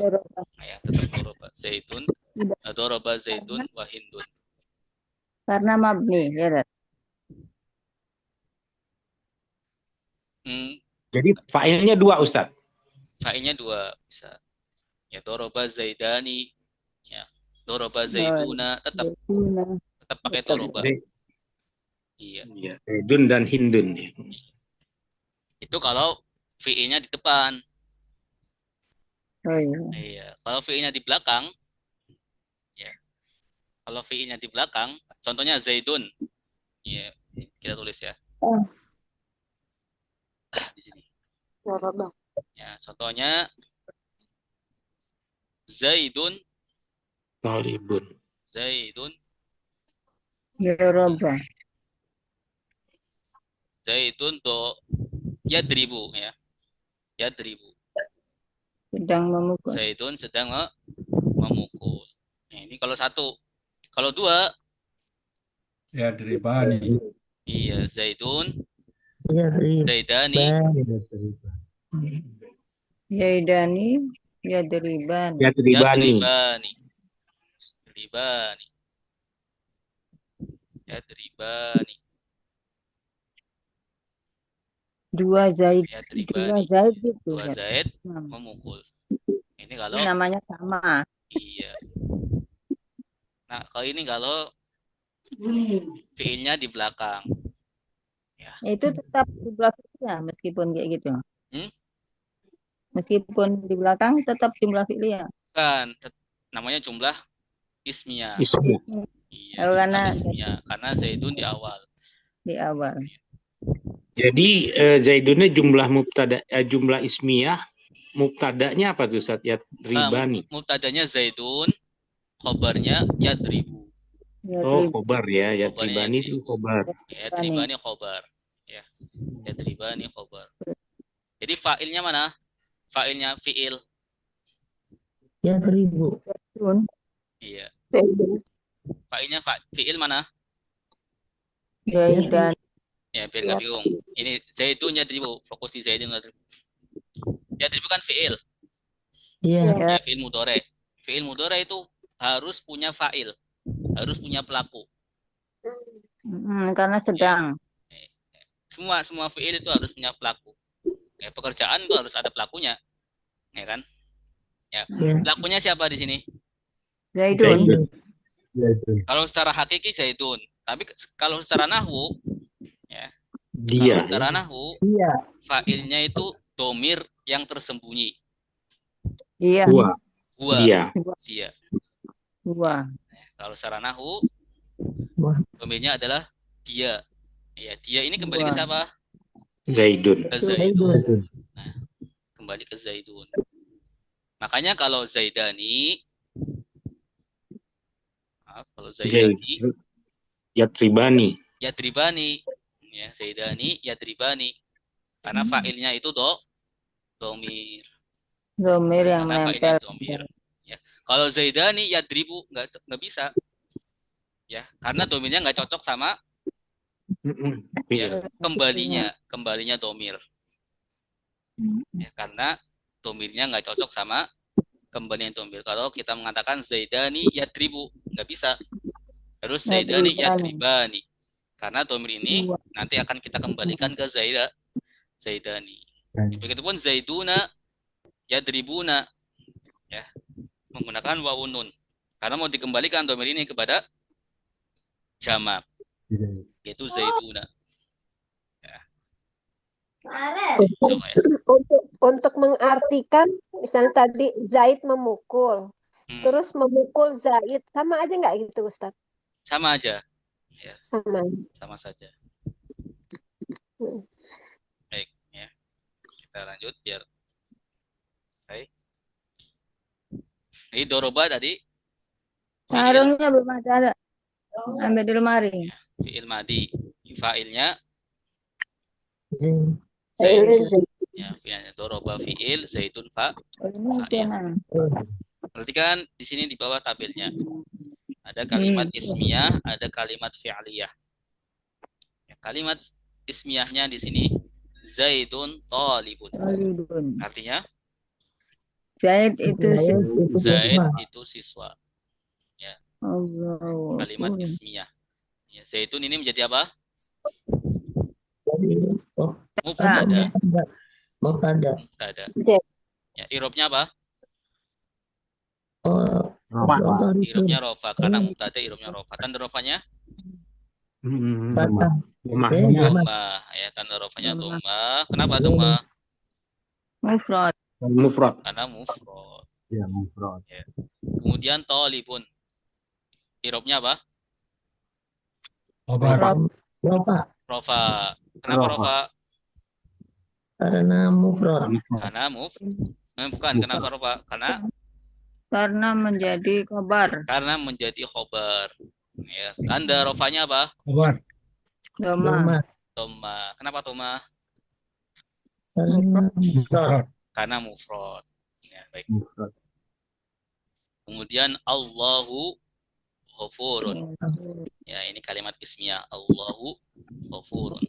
Ya, tetap doroba. Zaidun, doroba Zaidun wa Hindun. Karena mabni, ya Rat. Jadi fa'ilnya dua Ustadz. Fa'ilnya dua bisa. Ya, doroba Zaidani. Ya, doroba Zaiduna. Tetap pakai doroba. Iya. Iya, Zaidun dan Hindun. Itu kalau fiilnya di depan. Oh iya. Iya. Kalau fiilnya di belakang, ya. Kalau fiilnya di belakang, contohnya Zaidun. Iya, kita tulis ya. Di sini. Ya, contohnya Zaidun. Talibun. Zaidun. Doroba. Zaidun do yadribu ya. Yadribu. Sedang memukul. Zaidun sedang memukul. Nah, ini kalau satu. Kalau dua, Yadribani. iya Zaidun, Zaidani. Zaidani, Yaidani, Yadriban. Yadribani. Yadribani. Yadribani. Dua Zaid. Yadribani. Dua Zaid gitu. Dua Zaid memukul. Ini kalau Ini namanya sama. iya. Nah, kalau ini kalau fiilnya di belakang. Ya. Itu tetap di belakang ya, meskipun kayak gitu. Meskipun di belakang tetap jumlah fi'liyah. Kan namanya jumlah ismiyah. Ismu. Iya, Kalau jumlah ismiyah karena Zaidun di awal. Di awal. Jadi Zaidunnya jumlah jumlah ismiyah, mubtadanya apa tuh Ustaz? Yadribani. Mubtadanya Zaidun, khobarnya Yadribu. Oh, khobar ya. Yadribani itu khobar. Yadribani khobar. Ya. Yadribani khobar. Jadi fa'ilnya mana? Fa'ilnya fi'il. Yadribu. Iya. Fa'ilnya fi'il mana? Zaidan. Ya, biar nggak bingung. Ini Zaidun Yadribu. Fokus di Zaidun Yadribu. Yadribu kan fi'il. Iya. Ya, fi'il mudhari. Fi'il mudhari itu harus punya fa'il. Harus punya pelaku. Karena sedang. Semua fi'il itu harus punya pelaku. Ya, pekerjaan itu harus ada pelakunya. Ya kan? Ya. Pelakunya siapa di sini? Zaidun. Kalau secara hakiki Zaidun. Tapi kalau secara nahwu, ya. Dia. Kalau secara nahwu, fa'ilnya itu domir yang tersembunyi. Iya. Gua. Dia. Gua. Kalau secara nahwu, domirnya adalah dia. Ya, dia ini kembali ke siapa? Zaidun. Ke Zaidun. Nah, kembali ke Zaidun. Makanya kalau Zaidani, kalau Zaidani, Yadribani. Yadribani, ya Zaidani, Yadribani, karena fa'ilnya itu domir. Domir yang karena menempel. Domir. Ya. Kalau Zaidani, Yadribu nggak bisa, ya karena domirnya nggak cocok sama ya, kembalinya domir. Ya, karena domirnya nggak cocok sama kembalinya domir. Kalau kita mengatakan Zaidani Yadribu, nggak bisa. Harus Zaidani Yadribani. Karena domir ini nanti akan kita kembalikan ke Zaidani. Begitupun Zaiduna Yadribuna, ya menggunakan wawun nun. Karena mau dikembalikan domir ini kepada jamak, yaitu Zaiduna. Untuk mengartikan misalnya tadi Zaid memukul, terus memukul Zaid, sama aja nggak gitu Ustadz? Sama aja, ya. Sama saja. Baik, ya. Kita lanjut biar. Baik. Ini doroba tadi Fi'il, Sarungnya belum ada. Ambil di lemari. fi'il madi. Fa'ilnya Zaid. Zaid. Zaid. Ya, fi'ilnya doroba fi'il, Zaidun fa. Ini Fa'il. tenang. Perhatikan di sini di bawah tabelnya. Ada kalimat ismiyah, ada kalimat fi'liyah. Ya, kalimat ismiyahnya di sini Zaidun talibun. Talibun. Artinya Zaid itu Zaid itu Zaid siswa. itu siswa. Allahu Kalimat Akbar. ismiyah. Ya, Zaidun ini menjadi apa? Jadi, oh, Mubtada. mubtada. Mubtada. Zaid. Ya, irobnya apa? Oh, Rofa. Irobnya rofa. Karena mubtada irobnya rofa. Tanda rofanya patah. domah. Ya, tanda rofanya domah. Kenapa domah? Mufrad. Mufrad. Karena mufrad. Ya, mufrad. Ya. Kemudian talibun. Irobnya apa? Rofa. Rofa. Kenapa rofa? Karena mufrad. Karena bukan. Kenapa rofa? Karena menjadi kabar. Karena menjadi khobar. Ya. Tanda rofanya apa? Doma. Domah. Kenapa domah? Karena mufrad. Karena mufrad. Ya, baik. Mufrad. Kemudian Allahu ghafurun. Ya, ini kalimat ismiyah. Allahu ghafurun.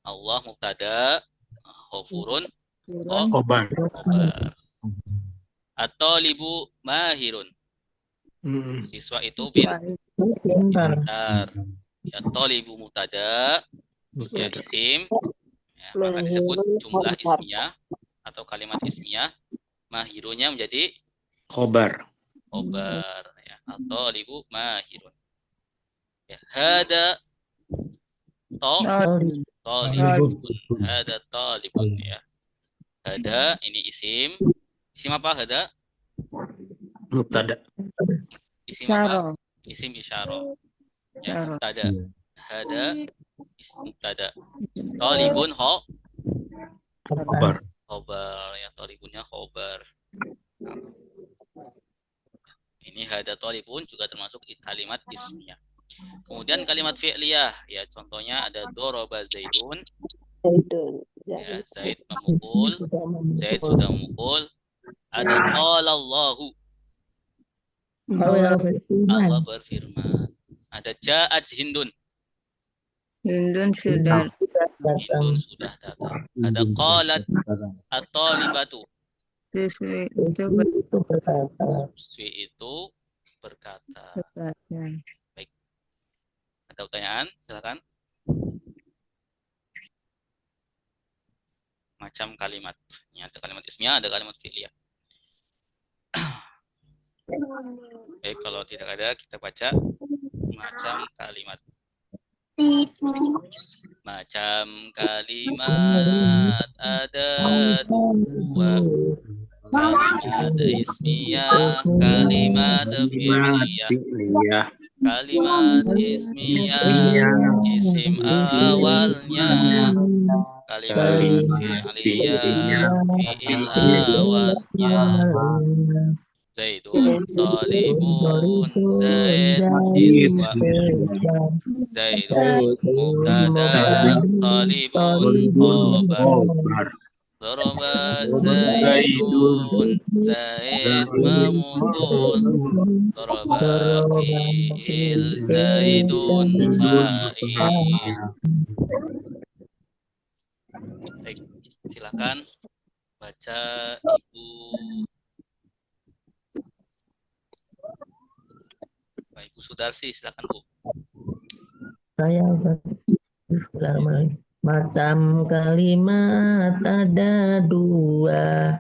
Allah mubtada, ghafurun Khobar. khobar. At-talibu mahirun. Siswa itu pintar. Ya, talibu mubtada, ya isim. Ya, maka disebut jumlah ismiyah atau kalimat ismiyah. Mahirunya menjadi Khobar. khobar. Ya, at-talibu mahirun. Ya, hada talibun. Hada talibun, ya. Hada ini isim. Isim apa hada? Mubtada. Isim apa? Syaro. Isim isyarah. Ya, Isyarah. mubtada. Hada isim mubtada. Talibun Khobar. khobar. Ya, talibunnya khobar. Ini hada talibun juga termasuk kalimat ismiyah. Kemudian kalimat fi'liyah, ya contohnya ada doroba Zaidun. Zaidun. Ya, Zaid memukul. Zaid sudah memukul. Ada qalallahu. Allah berfirman. Ada ja'at Hindun. Hindun sudah. Hindun sudah datang. Ada qalat at-talibatu. Siswi Itu berkata. Siswi itu berkata. itu Ada pertanyaan? Silakan. Macam kalimat. Ini ada kalimat ismiyah, ada kalimat fi'liyah. Baik, kalau tidak ada kita baca macam kalimat. Macam kalimat ada dua. Kalimat ismiyah, kalimat fi'liyah. Kalimat ismiyah, isim awalnya. Kalimat fi'liyah, fi'il awalnya. Zaidun talibun, Zaid siswa. Zaidun mubtada, talibun khobar. Doroba Zaidun, Zaid memukul. Doroba fi'il, Zaidun fa'il. Baik, silakan baca Ibu. Baik, Ibu Sudarsi, silakan Bu. Saya Bismillahirrahmanirrahim. Macam kalimat ada dua.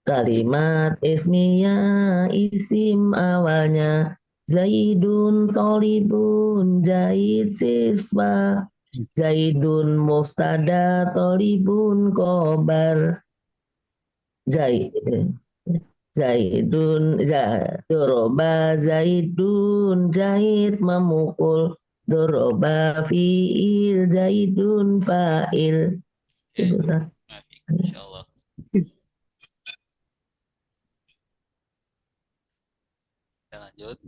Kalimat ismiyah isim awalnya. Zaidun tolibun, Zaid siswa. Zaidun mubtada, tolibun khobar. Zaidun doroba Zaidun, Zaid memukul. Doroba fi'il, Zaidun fa'il. Itu Ustaz. Insyaallah. Lanjut.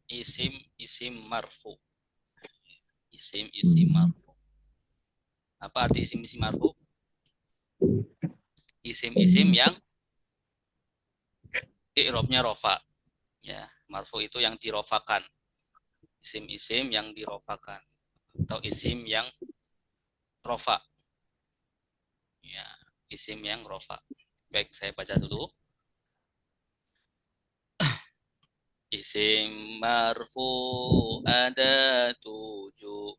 Isim marfu. Isim marfu. Apa arti isim marfu? Isim yang i'rabnya rofa. Ya, marfu itu yang dirofakan. Isim yang dirofakan atau isim yang rofa. Ya, isim yang rofa. Baik, saya baca dulu. Isim marfu ada 7,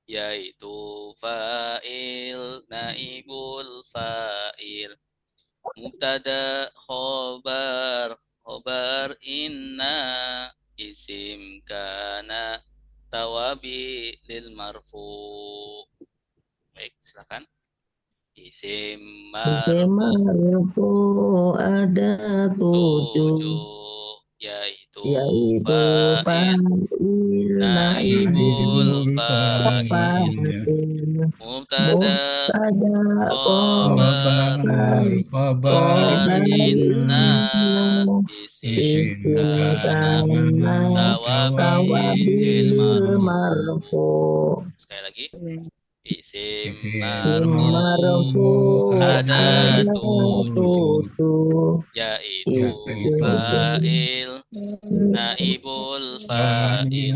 yaitu fa'il, naibul fa'il, mubtada, khobar inna, isim kana, tawabi lil marfu. Baik, silakan. Isim Isim marfu marfu ada 7, 7, yaitu yaitu fa'il, fa'il, naibul naibul fa'il, fa'il, mubtada, mubtada, khobar khobar inna, inna, isim isim kana, kana, tawabil tawabil marfu. marfu. Sekali lagi. Ya. Isim Isim marfu marfu ada ada 7, 7, yaitu isim fa'il, naibul fa'il,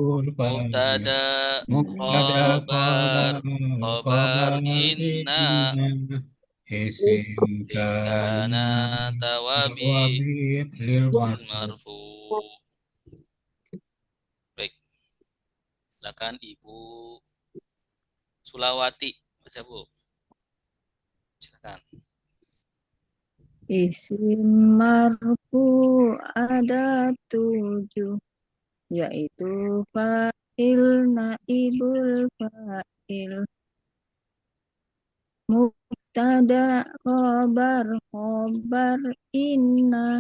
mubtada, khobar inna, isim kana, tawabi lil marfu. Baik, silakan Ibu Sulawati baca, Bu. Silakan. Isim marfu ada 7, yaitu fa'il, naibul fa'il, mubtada, khobar inna,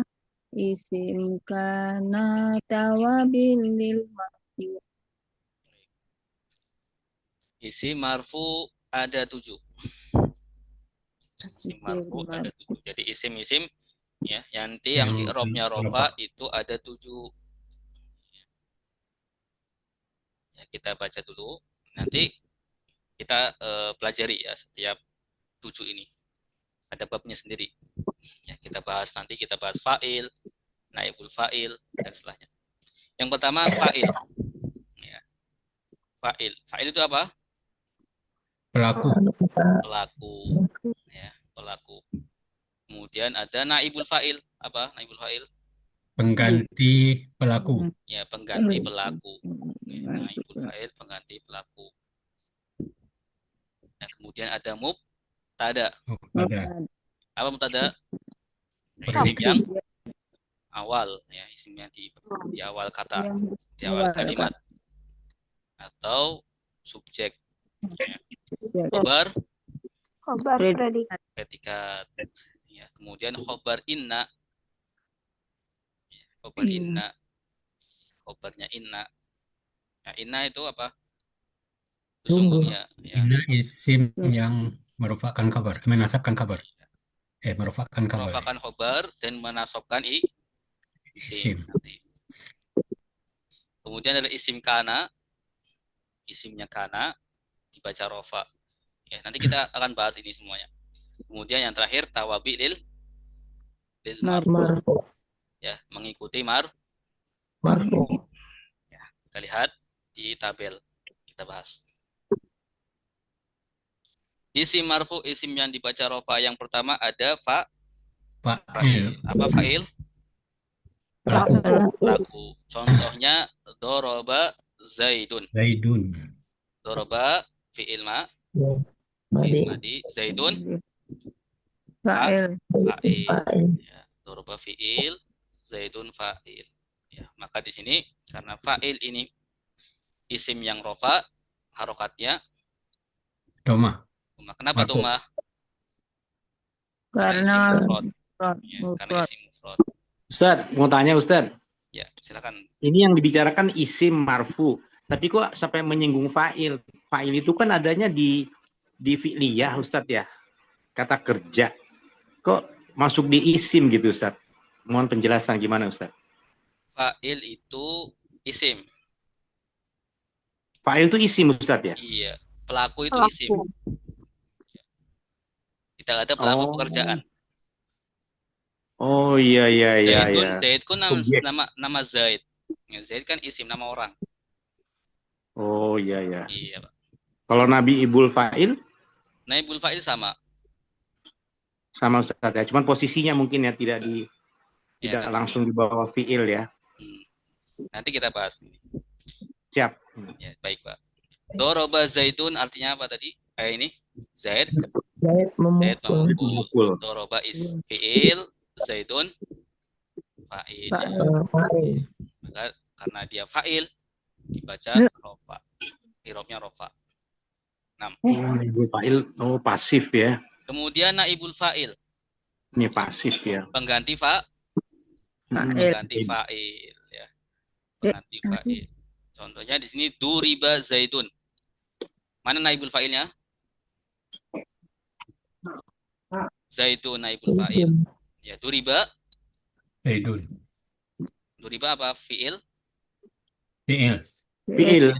isim kana, tawabil lil marfu. Isim marfu ada 7. Isim marfu ada 7. Jadi isim-isim ya, nanti yang i'rabnya rofa itu ada 7. Ya, kita baca dulu. Nanti kita pelajari ya setiap 7 ini. Ada babnya sendiri. Ya, kita bahas nanti, kita bahas fa'il, naibul fa'il dan setelahnya. Yang pertama fa'il. Ya. Fa'il. Fa'il itu apa? Pelaku. Pelaku. Ya, pelaku. Kemudian ada naibul fa'il. Apa naibul fa'il? Pengganti pelaku. Ya, pengganti pelaku. Ya, naibul fa'il, pengganti pelaku. Nah, kemudian ada mubtada. Apa mubtada? Isim yang awal, ya, isim yang di awal kata, di awal kalimat, atau subjek. Ya. Khobar predikat. Predikat. Ya, kemudian khobar inna. Khobar inna. Khobarnya inna. Nah, inna itu apa? Sesungguhnya. Ya. Inna isim yang merupakan kabar, menasabkan kabar. Merupakan kabar. Merupakan khobar dan menasobkan isim. Nanti. Kemudian ada isim kana. Isimnya kana dibaca rofa. Ya, nanti kita akan bahas ini semuanya. Kemudian yang terakhir tawabi lil marfu. Ya, mengikuti marfu. Ya, kita lihat di tabel. Kita bahas. Isim marfu, isim yang dibaca rofa yang pertama ada fa'il. Apa fa'il? Pelaku. Contohnya doroba zaidun. Doroba fi'il madi, zaidun fa'il. Ya, doroba fi'il, zaidun fa'il. Ya, maka di sini karena fa'il ini isim yang rofa, harokatnya Doma. Kenapa doma? Karena isim mufrad. Ustaz, mau tanya Ustaz. Ya, silakan. Ini yang dibicarakan isim marfu, tapi kok sampai menyinggung fa'il? Fa'il itu kan adanya di fi'liyah Ustaz ya, kata kerja. Kok masuk di isim gitu Ustaz? Mohon penjelasan gimana Ustaz? Fa'il itu isim. Fa'il itu isim Ustadz ya? Iya. Pelaku itu isim. Pelaku. Tidak ada pelaku Oh, pekerjaan. oh iya iya iya Zaidun, iya. Zaid kan Subjek. nama Zaid. Ya, Zaid kan isim, nama orang. Oh iya iya. Iya, Pak. Kalau Nabi Ibul Fa'il Naibul fa'il sama. sama Ustadz ya. Cuman posisinya mungkin ya tidak Ya, tidak langsung di bawah fi'il ya. nanti kita bahas. Siap. Ya, baik, Pak. Doroba Zaidun artinya apa tadi? Ini Zaid Zaid memukul. Memukul. Doroba is fi'il, Zaidun fa'il. Fa'il. Maka karena dia fa'il dibaca rofa. Irobnya rofa. 6. Oh, Naibul Fa'il pasif ya. Kemudian naibul fa'il, Ini pasif ya. pengganti Fa'il. pengganti fa'il ya. Pengganti fa'il. Contohnya di sini duriba Zaidun. Mana naibul fa'ilnya? Zaidun naibul fa'il. Ya, duriba. Zaidun. Duriba apa? Fi'il. Fi'il. Fi'il.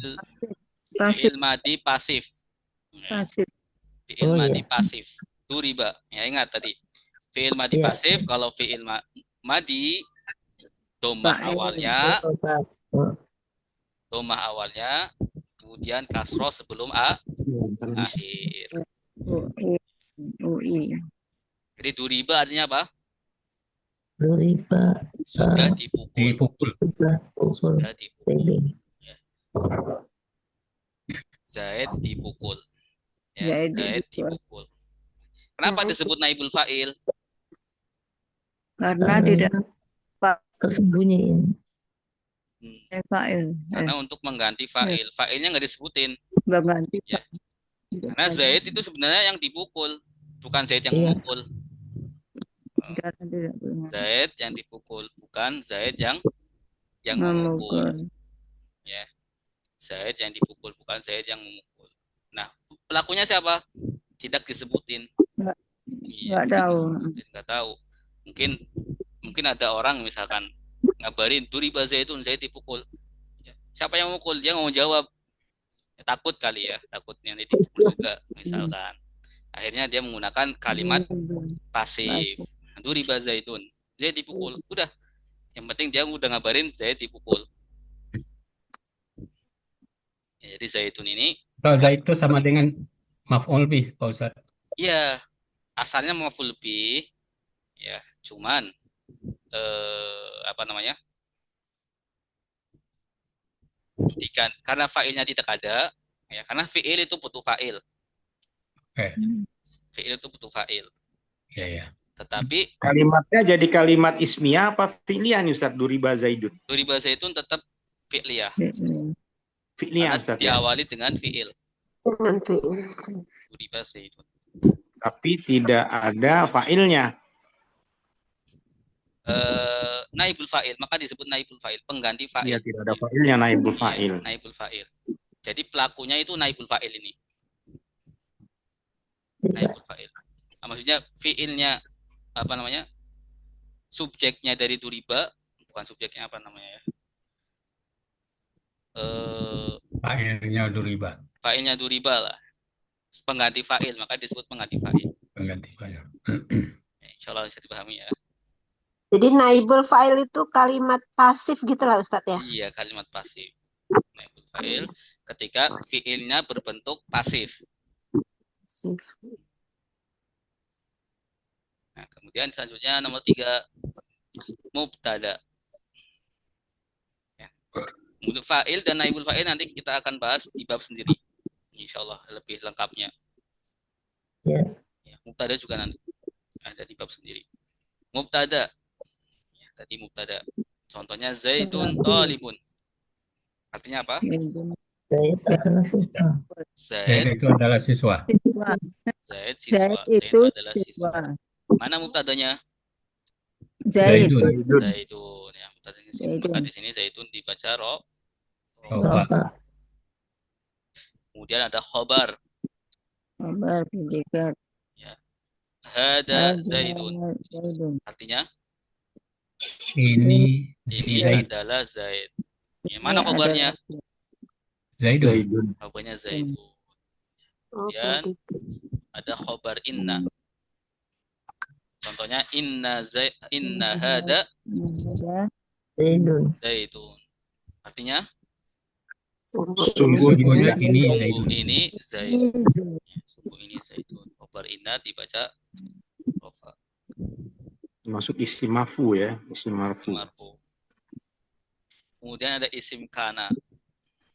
Pasif. Fi'il madi pasif. Ya, Pasif. fi'il Oh, madi iya. pasif. Duriba. Ya, ingat tadi. Fi'il madi Iya. pasif, kalau fi'il madi domah Fa'il. awalnya, Oh, domah awalnya, kemudian kasroh sebelum akhir. UI. Jadi duriba artinya apa? Duriba. Sudah dipukul. Dipukul. Sudah pukul. Sudah dipukul. Zaidun. Zaid dipukul. Ya, Zaid Zaid dipukul. dipukul. Kenapa disebut naibul fa'il? Karena tidak Tersembunyi. fa'il. Karena untuk mengganti fa'il. Fa'ilnya nggak disebutin. Berganti. Ya. Karena Zaid itu sebenarnya yang dipukul, bukan Zaid yang Iya. memukul. Karena tidak punya. Zaid yang dipukul, bukan Zaid yang memukul. Memukul. Ya. Zaid yang dipukul, bukan Zaid yang memukul. Nah, pelakunya siapa? Tidak disebutin. Nggak- Iya, nggak tidak tahu. disebutin, nggak tahu. Mungkin ada orang misalkan ngabarin duriba Zaidun, Zaid dipukul. Ya. Siapa yang memukul? Dia nggak mau jawab. Ya, takut kali ya, takutnya nanti dipukul juga misalkan. Akhirnya dia menggunakan kalimat pasif. Duriba Zaidun, Zaid dipukul. Udah. Yang penting dia udah ngabarin Zaid dipukul. Ya, jadi Zaidun ini Kalau Zaid itu sama dengan maf'ul bih, Pak Ustaz. iya, asalnya maf'ul bih, ya, cuman apa namanya? Karena fa'ilnya tidak ada, ya, karena fi'il itu butuh fa'il. Oke. Fi'il itu butuh fa'il. Iya, iya. Tetapi Kalimatnya jadi kalimat ismiyah apa fi'liyah nih Ustaz? Duriba Zaidun. duriba Zaidun tetap fi'liyah. Fi'liyah Karena Ustaz ya. diawali dengan fi'il. Dengan fi'il. Duriba Zaidun. Tapi tidak ada fa'ilnya. Naibul fa'il, maka disebut naibul fa'il, pengganti fa'il. Iya, tidak ada fa'ilnya naibul fa'il. Iya, naibul fa'il. Jadi pelakunya itu naibul fa'il ini. Naibul fa'il. Nah, maksudnya fi'ilnya apa namanya? Subjeknya dari duriba, bukan subjeknya apa namanya ya? Fa'ilnya duriba. Fa'ilnya duriba lah. Pengganti fa'il, maka disebut pengganti fa'il. Pengganti fa'il. Ya, insya Allah bisa dipahami ya. Jadi naibul fa'il itu kalimat pasif gitu lah Ustadz ya. Iya, kalimat pasif. Naibul fa'il ketika fi'ilnya berbentuk pasif. Nah, kemudian selanjutnya nomor 3, mubtada. Ya. Untuk fa'il dan naibul fa'il nanti kita akan bahas di bab sendiri. Insya Allah lebih lengkapnya. Ya. Ya, mubtada juga nanti ada di bab sendiri. Mubtada. Ya, tadi mubtada. Contohnya Zaidun talibun. Artinya apa? Zaid adalah siswa. Zaid Zaid itu adalah siswa. Siswa. Zaid siswa. Zaid Zaid itu adalah siswa. siswa. Mana mubtadanya? Zaid. Zaidun. Zaidun. Ya, mubtadanya di sini. Zaidun. Maka di sini Zaidun dibaca rofa. Rafa. Kemudian ada khobar. Kabar predikat. Hada Zaidun. Zaidun. Artinya Ini Ini Zaid. adalah Zaid. Ya, Ini mana khobarnya? adalah Zaidun. Zaidun. Khobarnya Zaidun. Oh, Kemudian predikat. ada khobar inna. Contohnya inna hada ada Zaidun. Zaidun. Artinya Sungguhnya Sungguhnya ini sungguh Zaidun. ini Zaidun. Ya, sungguh ini Zaidun. Khobar inna dibaca rofa masuk isim marfu ya, isim marfu. marfu. Kemudian ada isim kana.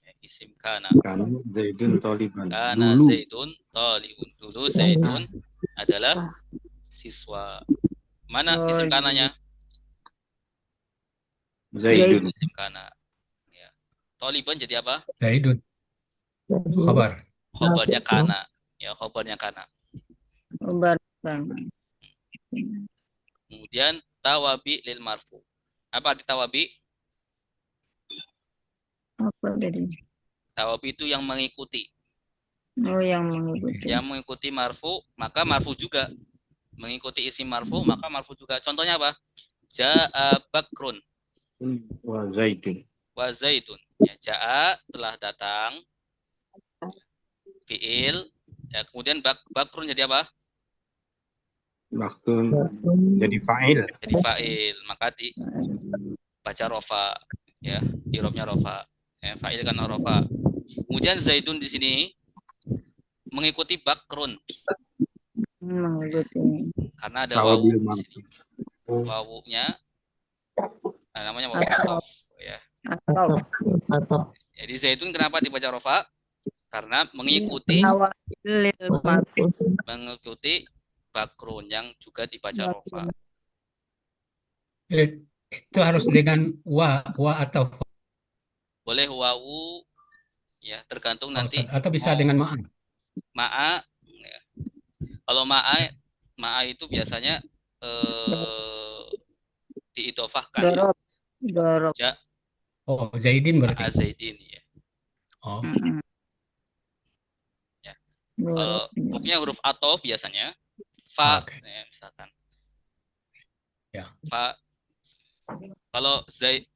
Ya, isim kana. Karena Zaidun taliban. Kana Dulu Zaidun talibun. Dulu Zaidun adalah siswa. Mana Oh, isim kananya? Zaidun. Isim kana. Ya. Taliban jadi apa? Zaidun. Jadi, Khabar. Khobarnya Masuk. kana. Ya, khobarnya kana. khobar kana. Kemudian tawabi lil marfu. Apa arti tawabi? Apa tadi? Tawabi itu yang mengikuti. Oh, yang mengikuti. Yang mengikuti marfu, maka marfu juga. Mengikuti isim marfu, maka marfu juga. Contohnya apa? Ja'a bakrun Wah, Zaidun. wa zaitun. Ya, ja'a telah datang. Fi'il. Ya, kemudian bakrun jadi apa? Bahkan jadi fa'il. Jadi fa'il. Maka dibaca rofa. Ya, irobnya rofa. Ya, fa'il kan rofa. Kemudian zaitun di sini mengikuti bakrun. Mengikuti. Karena ada wawu Tawabil di marfu. sini. Wawunya namanya wawu Atau. atof. Ya. Atau Atau. Jadi zaitun kenapa dibaca rofa? Karena mengikuti lil marfu. mengikuti bakrun yang juga dibaca rofa. Itu harus dengan wa atau Boleh wawu ya tergantung nanti atau bisa mau dengan ma'an. ma'a. Ya. Kalau ma'a itu biasanya diidofahkan ya. Dorob. Dorob. Oh, Zaidin Ma'a berarti. zaidin ya. Oh, Ya. Dorob. Pokoknya huruf atof biasanya fa oke. ya, misalkan. Ya. Fa. Kalau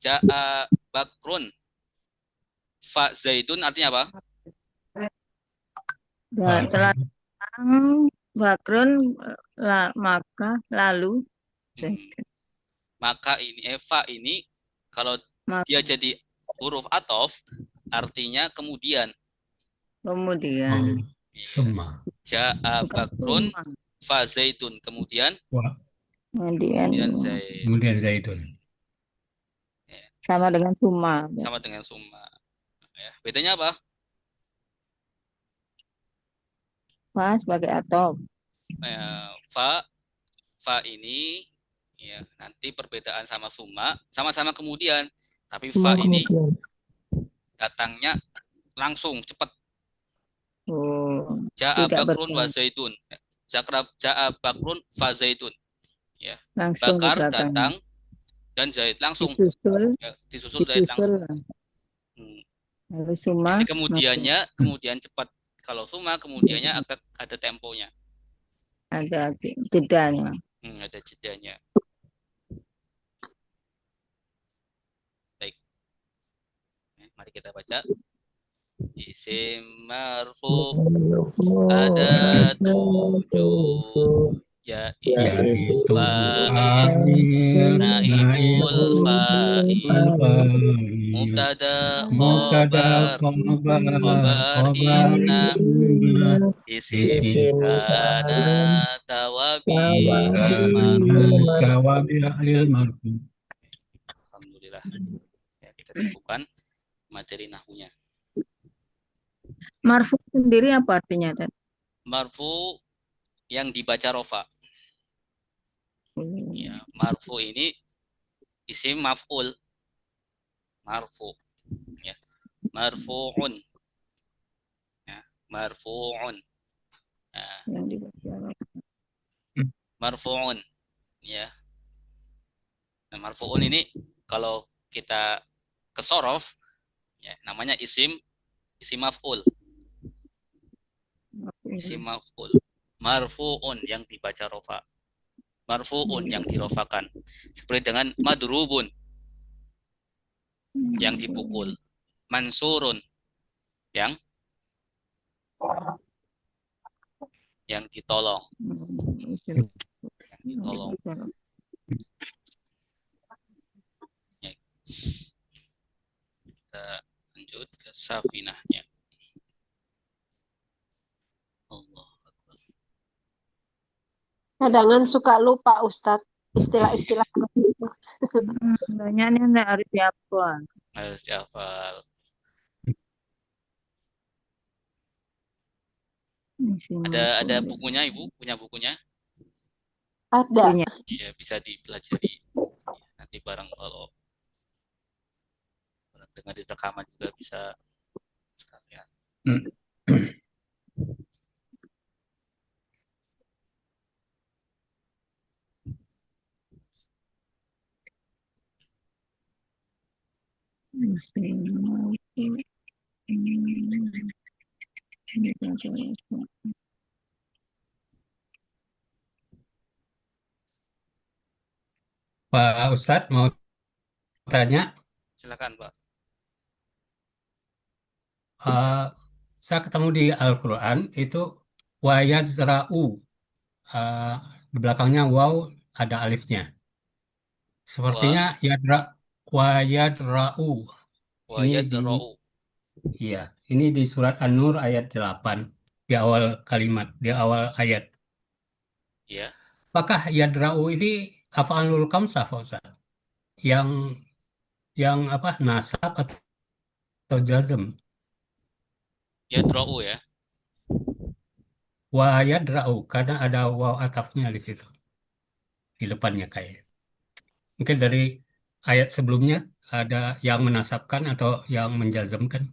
ja'a bakrun fa zaidun artinya apa? Dan telah datang bakrun maka lalu Maka ini fa ini kalau dia jadi huruf atof artinya kemudian. kemudian Summa. Ja'a bakrun fa zaitun kemudian Wa. kemudian zaid. Kemudian Zaidun. sama dengan summa. Sama dengan summa. Ya, bedanya apa? Fa sebagai atau Fa ini ya nanti perbedaan sama summa sama-sama kemudian, tapi fa ini datangnya langsung cepat. oh, Ja'a tidak bakrun wa bertemu. zaitun. Ja'a bakrun fa zaitun. Ya. Langsung Bakar di belakang. datang dan zaid langsung Disusul, ya, disusul zaid langsung. Lalu summa Jadi kemudian cepat. Kalau summa kemudiannya ada temponya. ada jedanya. Ada jedanya. Baik. Mari kita baca. Isim marfu ada 7 yaitu fa'il, naibul fa'il, mubtada, khobar inna, isim kana, tawabi, marfu. Alhamdulillah. Ya, kita cukupkan materi nahwunya. Marfu sendiri apa artinya, Tad? Marfu yang dibaca rofa. Ya, marfu ini isim maf'ul. Marfu. Ya. Marfu'un. Ya, marfu'un. Ya. Yang dibaca. Marfu'un. Ya. Nah, marfu'un ini kalau kita kesorof ya, namanya isim maf'ul. Isim maf'ul. Marfu'un yang dibaca rofa. marfu'un yang dirofakan. Seperti dengan madrubun yang dipukul, mansurun yang ditolong, Ya. Kita lanjut ke safinahnya. Allah Akbar. Kadang suka lupa Ustadz istilah-istilah. Banyak nih enggak harus dihafal. Harus dihafal. Ada bukunya, Ibu? Punya bukunya? Ada. Punya. Iya, bisa dipelajari. Nanti bareng kalau dengar di rekaman juga bisa sekalian. Pak Ustadz mau tanya, Silakan, Pak. saya ketemu di Al-Quran itu wayazra'u, di belakangnya waw ada alifnya. Sepertinya wayadra'u. Wa Ini yadra'u. iya, ini di surat An-Nur ayat 8 di awal kalimat, di awal ayat. Ya. Apakah yadra'u ini af'alul khamsah, Pak Ustaz? Yang apa nasab atau jazm? Yadra'u ya. Wa yadra'u karena ada waw atafnya di situ di depannya kayak. Mungkin dari ayat sebelumnya ada yang menasabkan atau yang menjazmkan.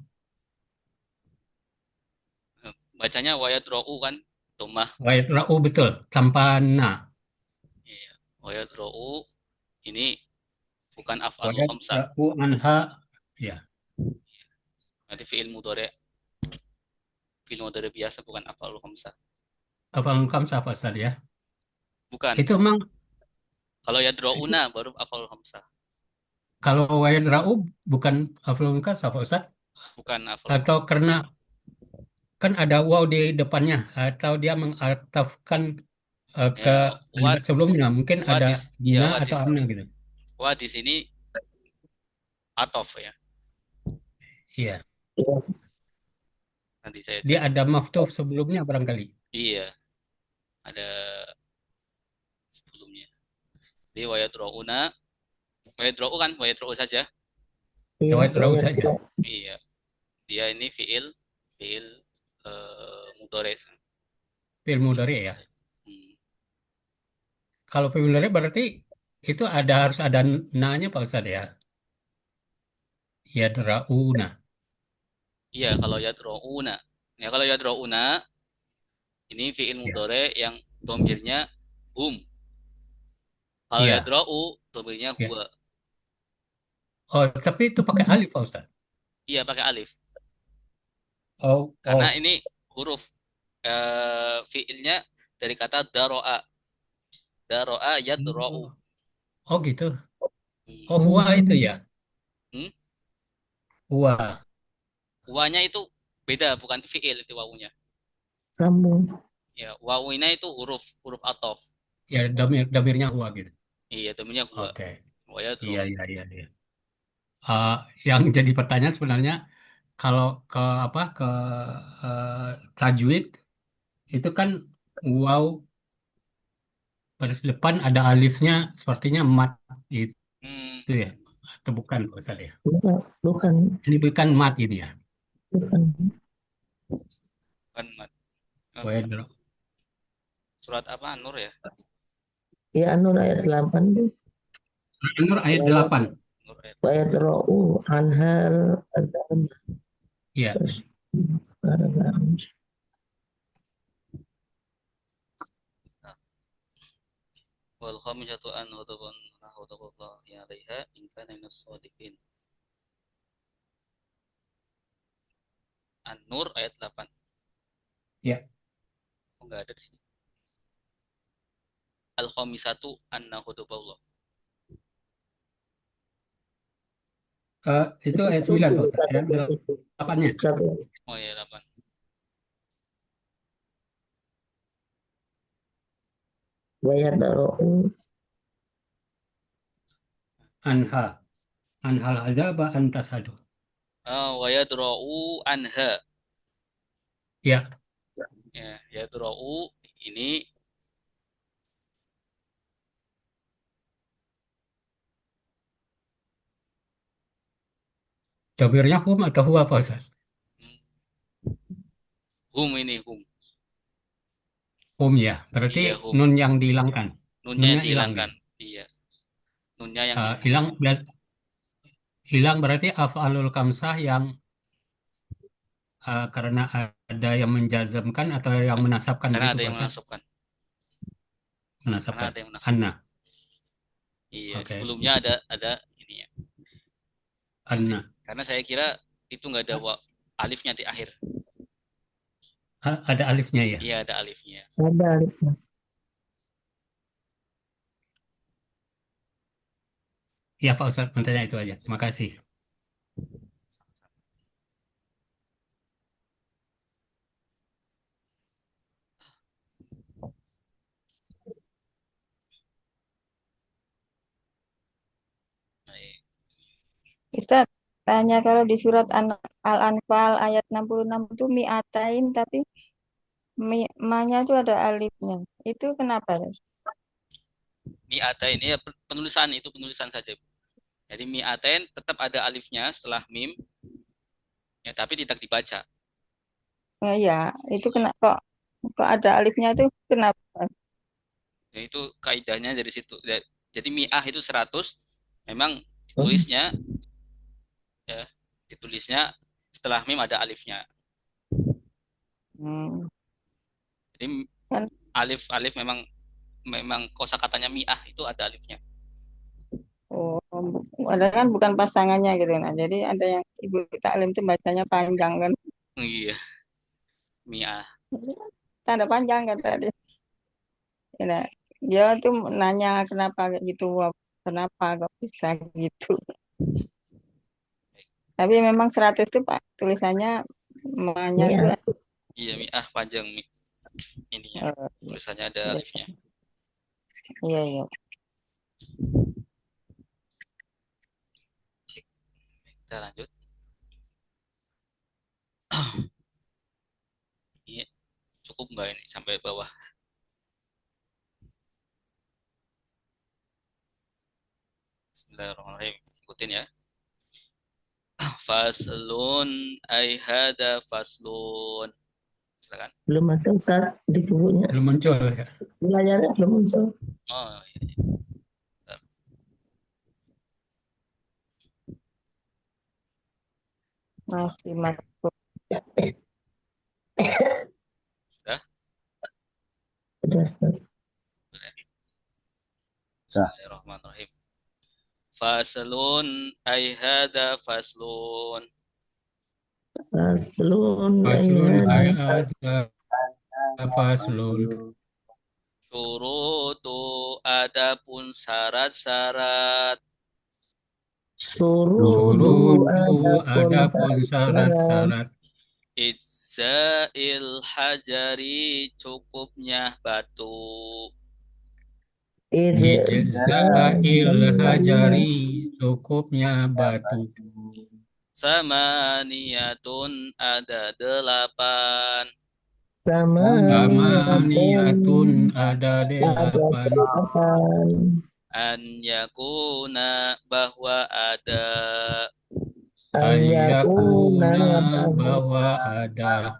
Bacanya wa yadra'u kan? Tummah. Wa yadra'u betul tanpa na. Iya. Wa yadra'u ini bukan Wa af'alul khamsah. yadra'u anha, ya. Nanti fi'il mudhari'. Fi'il mudhari' biasa bukan af'alul khamsah. Af'alul khamsah apa Ustaz ya? Bukan. Itu memang Kalau yadra'una baru af'alul khamsah. kalau wa yadra'u bukan af'alul khamsah Pak Ustaz? Bukan af'alul Atau khamsah. karena kan ada waw di depannya atau dia mengatafkan ke Ya, kalimat sebelumnya mungkin ada ya gina atau amna gitu. wa di sini atof ya. Iya, Nanti saya dia cek. ada maftuf sebelumnya barangkali. Iya, ada sebelumnya. Jadi wa yadra'una, wa yadra'u kan, wa yadra'u saja. Iya, Jawab raus wa saja. yadra'u. Iya. Dia ini fi'il mudhari'. Fi'il mudhari ya. Hmm. Kalau fi'il mudhari berarti itu harus ada na-nya Pak Ustaz ya. Yadra'una. Iya, kalau yadra'una. Ya, kalau yadra'una ini fi'il Ya. mudhari' yang dhamirnya hum. Kalau Iya. yadra'u dhamirnya Ya. huwa. Oh, tapi itu pakai alif Pak Ustaz. Iya, pakai alif. Oh, Karena oh. ini huruf fi'ilnya dari kata daro'a. Daro'a yadra'u. Oh gitu. Hmm. Oh, huwa itu ya. Hmm? Huwa. Huwanya itu beda, bukan fi'il itu wawunya. Sambung. Ya, wawunya itu huruf atof. Ya, damirnya huwa gitu. Iya, dhamirnya huwa. Oke. Wa Iya, yadra'u. iya, iya, iya. Yang jadi pertanyaan sebenarnya kalau ke apa tajwid itu kan waw baris depan ada alifnya sepertinya mat Hmm, itu ya atau bukan Pak Ustaz ya? Bukan. Ini bukan mat ini ya. Bukan. kan mat. Wa yadra'u. Surat apa? Nur ya? Ya, An-Nur ayat 8 tuh. An-Nur ayat 8. Nur ayat. Wa yadra'u anhal adzam. Iya. Terus barang-barang. Wal khamisatu an ghadabun ghadabullahi 'alaiha in kana minas shadiqin. An-Nur ayat 8. Iya. Oh, enggak ada di sini. al-khamisatu anna hudubullah. Itu ayat 9 Pak Ustaz. Ayat 8-nya. Satu. Oh ya, 8. Wa yadra'u Anha. Anhal azaba antasadu. Wa yadra'u anha. Ya, Ya, yadra'u ini dobirnya hum atau huwa Pak Ustaz? hum ini hum. Hum ya. Berarti Iya, hum. nun yang dihilangkan. Nunnya yang Nunnya hilang dihilangkan. gitu. Iya, nunnya yang Hilang hilang berarti af'alul kamsah yang karena ada yang menjazamkan atau yang menasabkan karena begitu ada Pak yang Ustaz? menasabkan. Karena Menasabkan. ada yang menasabkan. Anna. Iya, Oke. sebelumnya ada ini ya. Anna. Karena saya kira itu nggak ada alifnya di akhir. Ada alifnya ya. Iya, ada alifnya. ada alifnya. Iya Pak Ustaz, penanya itu aja. Makasih. Baik. Ustaz, tanya kalau di surat Al-Anfal ayat 66 itu mi'atain tapi ma-nya itu ada alifnya. Itu kenapa ya? Mi'atain ya penulisan saja. Jadi mi'atain tetap ada alifnya setelah mim. Ya, tapi tidak dibaca. Oh, iya, itu kok ada alifnya itu kenapa? Ya, itu kaidahnya dari situ. Jadi mi'ah itu 100, memang Hmm. ditulisnya setelah mim ada alifnya. Hmm. Jadi Kan alif memang kosakatanya mi'ah itu ada alifnya. oh, ada kan bukan pasangannya gitu nah. Jadi ada yang Ibu Taklim itu bacanya panjang kan. Iya, mi'ah. Tanda panjang kata dia. Ya, dia tuh nanya kenapa kayak gitu, Wah, kenapa kok bisa gitu. Tapi memang 100 itu Pak tulisannya ma-nya Ini itu Iya, mi'ah panjang ininya. Tulisannya ada alifnya. iya iya. Kita lanjut. Ini cukup nggak ini sampai bawah? Bismillahirrahmanirrahim. Ikutin ya. Faslun ay hada faslun. Silakan. belum ada Ustaz di bukunya. Belum muncul ya. Belajarnya belum muncul. Oh, Masih masuk. sudah. Sudah, Ustaz. Bismillahirrahmanirrahim. Faslun ay hada faslun. Faslun Faslun ayat ayat faslun. Syurutu adapun syarat-syarat. surudu Suruh adapun syarat-syarat. Izza'il hajari cukupnya batu. Ijza'il hajari cukupnya batu. Samaniyatun ada 8. Samaniyatun ada 8. An yakuna bahwa ada. An yakuna bahwa ada.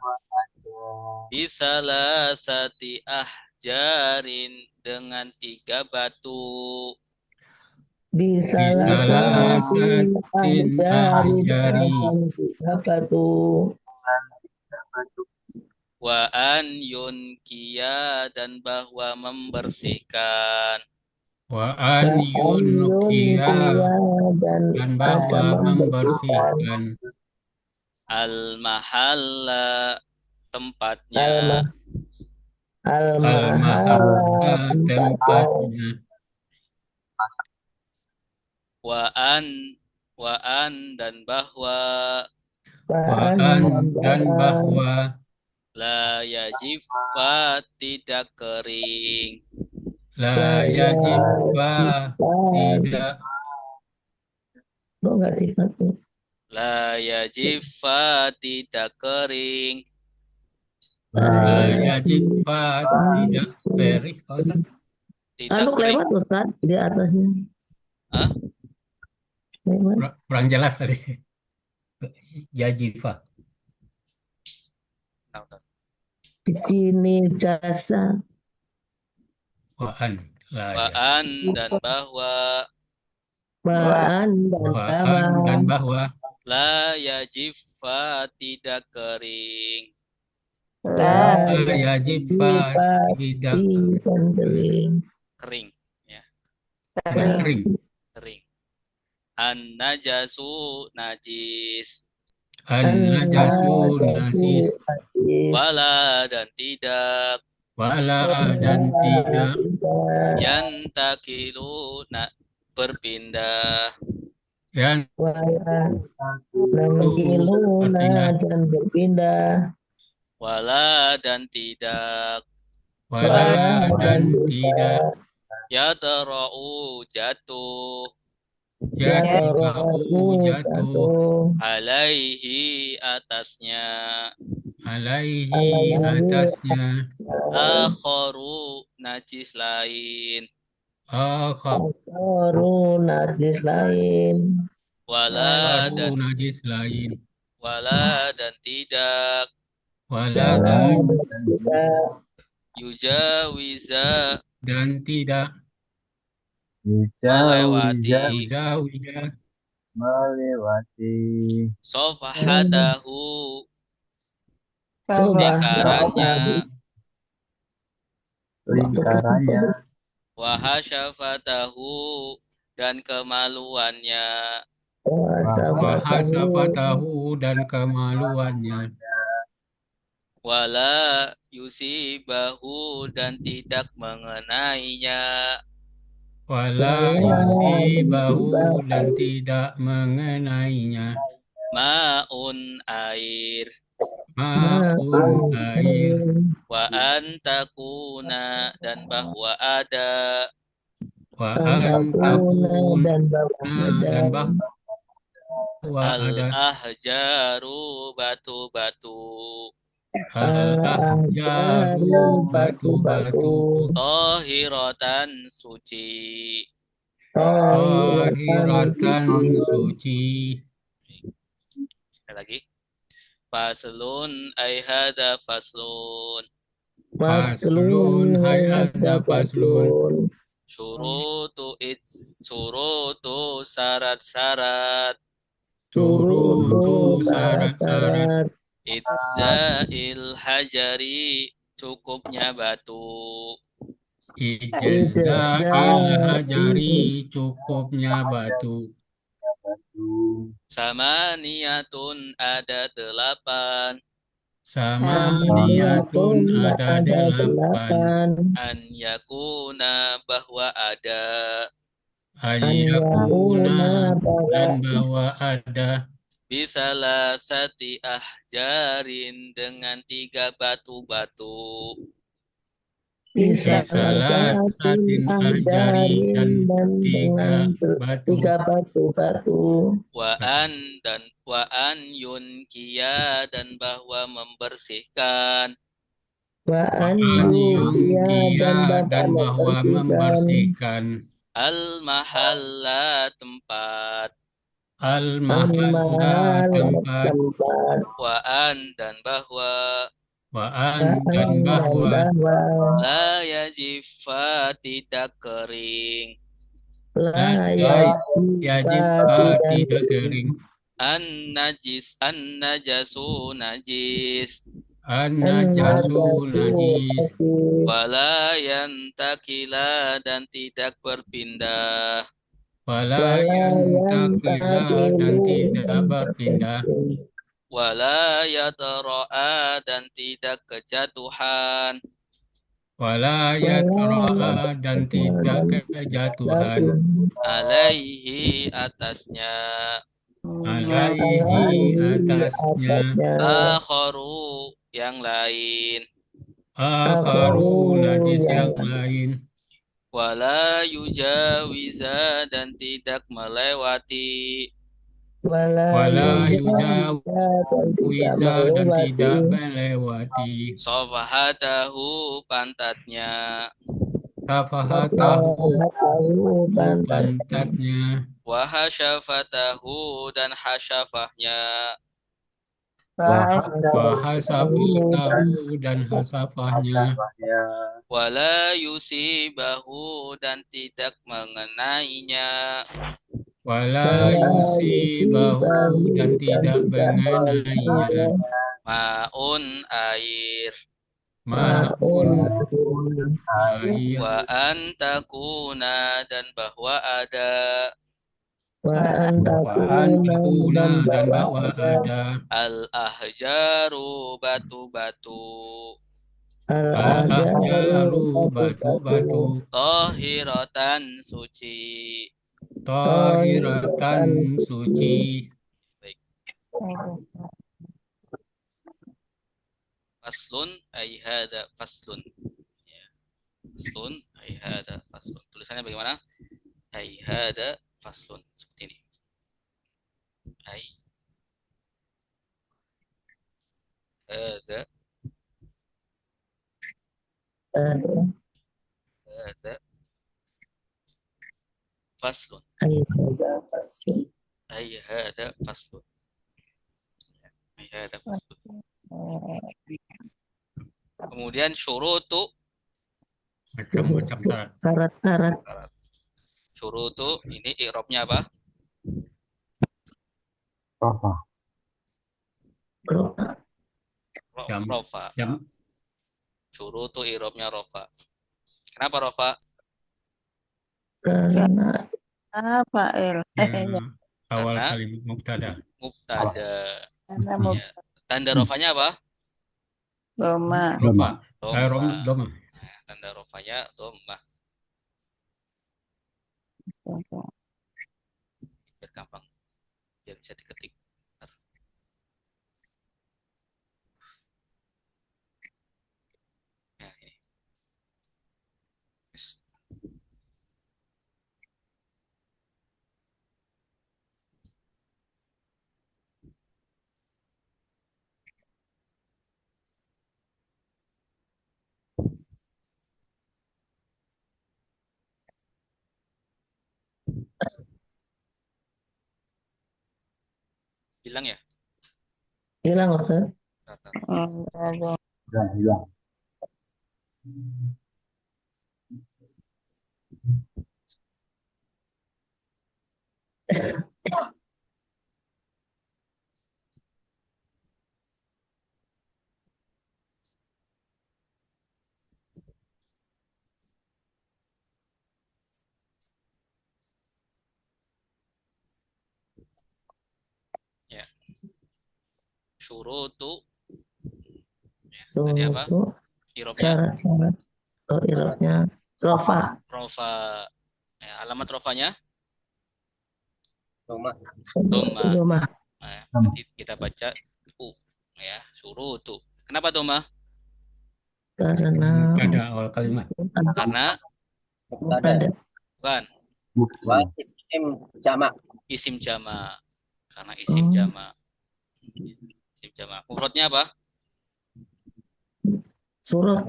Bisalasati ahjarin dengan 3 batu. Bisalasatin ahjari batu. Wa an yunkiya dan bahwa membersihkan. Wa an yunkiya dan bahwa membersihkan. Al mahalla tempatnya. Al-mahala Al-mahala tempatnya. tempatnya. Wa an dan bahwa Wa'an Dan bahwa bahwa la yajifa tidak kering. la la yajiba yajifan. tidak Kok nggak dipakai? La yajifa tidak kering. La la yajifan. yajiba tidak perih, Pak Ustaz. Tidak Anu kering. kelewat Ustaz di atasnya. Hah? Lewat. Kurang jelas tadi. Yajifa. Di sini jasa. Wa'an la Wa ya. an dan bahwa Wa'an dan Wa'an dan bahwa la yajifa tidak kering. la la yajiba tidak yajifan kering. Kering. Ya, tidak kering. kering. An najasu najis. An-najasu najis. Wala dan tidak. Wala dan tidak. Yantakilu berpindah. Yang Nangkiluna dan berpindah. Wala dan tidak. wala dan tidak. Yadra'u jatuh. Ya Yadra'u jatuh Alaihi atasnya. alaihi atasnya. Akharu najis lain. Akharu najis lain. Wala dan najis lain. wala dan tidak. Wala Tidak Yujawiza dan tidak. melewati. Melewati. Sofahadahu lingkarannya. Wahasyafatahu dan kemaluannya. Wahasafatahu dan kemaluannya. Wala yusibahu dan tidak mengenainya. Wala yusibahu dan tidak mengenainya. Ma'un air. Ma'un air. Wa antakuna dan bahwa ada. Wa antakuna dan bahwa ada. Al-ahjaru batu-batu. Al-ahjaru batu-batu. Tahiratan suci. Tahiratan suci. Sekali lagi. Faslun ay hada faslun. Faslun hai ada faslun. Syurutu syarat-syarat. Syurutu syarat-syarat. Idza'il hajari cukupnya batu. Ijza'il hajari cukupnya batu. Samaniyatun ada 8. Samaniyatun ada 8. An yakuna bahwa ada. Ayyakuna dan bahwa ada. Bisalah sati ahjarin dengan 3 batu-batu. Bisalah satin ahjari dan 3 batu-batu. Wa an yunkiya dan bahwa membersihkan. Wa an yunkiya dan bahwa membersihkan. Al-mahalla tempat. Al-mahalla tempat. Wa an dan bahwa la yajifa tidak kering. La yajifa tidak kering. An-najasu najis. An-najasu najis. Wala yantakila dan tidak berpindah. Wala yantakila dan tidak berpindah. Wala yadra'a dan tidak kejatuhan. wala wala yatra'a dan tidak dan kejatuhan jatuh alaihi atasnya alaihi alaihi atasnya atasnya akharu yang lain akharu akharu najis yang yang lain wala yujawiza dan tidak melewati wala wala yujawiza dan tidak yujawiza dan melewati tidak melewati safhatahu pantatnya safahatahu safahatahu pantatnya pantatnya wahasyafatahu dan hasyafahnya wahasafatahu dan wahasafatahu dan hasafahnya wala yusibahu dan tidak mengenainya wala wala yusibahu dan yusibahu dan tidak tidak mengenainya mengenainya maun air maun ma'un air wa antakuna dan bahwa ada wa wa antakuna antakuna dan dan bahwa bahwa ada ada al ahjaru batu-batu al-ahjaru al-ahjaru batu-batu batu-batu tahiratan suci. tahiratan tahiratan suci suci Baik. Faslun ay hada faslun. Ya. Faslun ay hada faslun. Tulisannya bagaimana? Ay hada faslun seperti ini. Ay hada hada faslun. ayat pasti Ay hada faslun. Ay hada faslun. Kemudian syurutu macam-macam syarat syarat-syarat syarat. Syurutu ini i'rabnya apa? rofa jam Rofa. jam Syurutu i'rabnya rofa. Kenapa rofa? karena Fa'il. ya, awal Karena kalimat mubtada mubtada. Karena Ya. Tanda rofanya apa? doma. rofa Doma. doma Nah, tanda rofanya doma. Biar gampang. Biar bisa diketik. Bentar. Nah, ini. Yes. Hilang ya? hilang Ustaz. Bentar. Ada. Ya. Syurutu. Ya, tadi apa? Suatu I'rabnya syarat-syarat irobnya rofa rofa. Ya, alamat rofanya doma doma. Nah, nanti kita baca u ya, syurutu. Kenapa doma? karena mubtada awal kalimat Karena mubtada bukan isim jamak. isim jama. Karena isim jama. Isim jama. Mufradnya apa? surat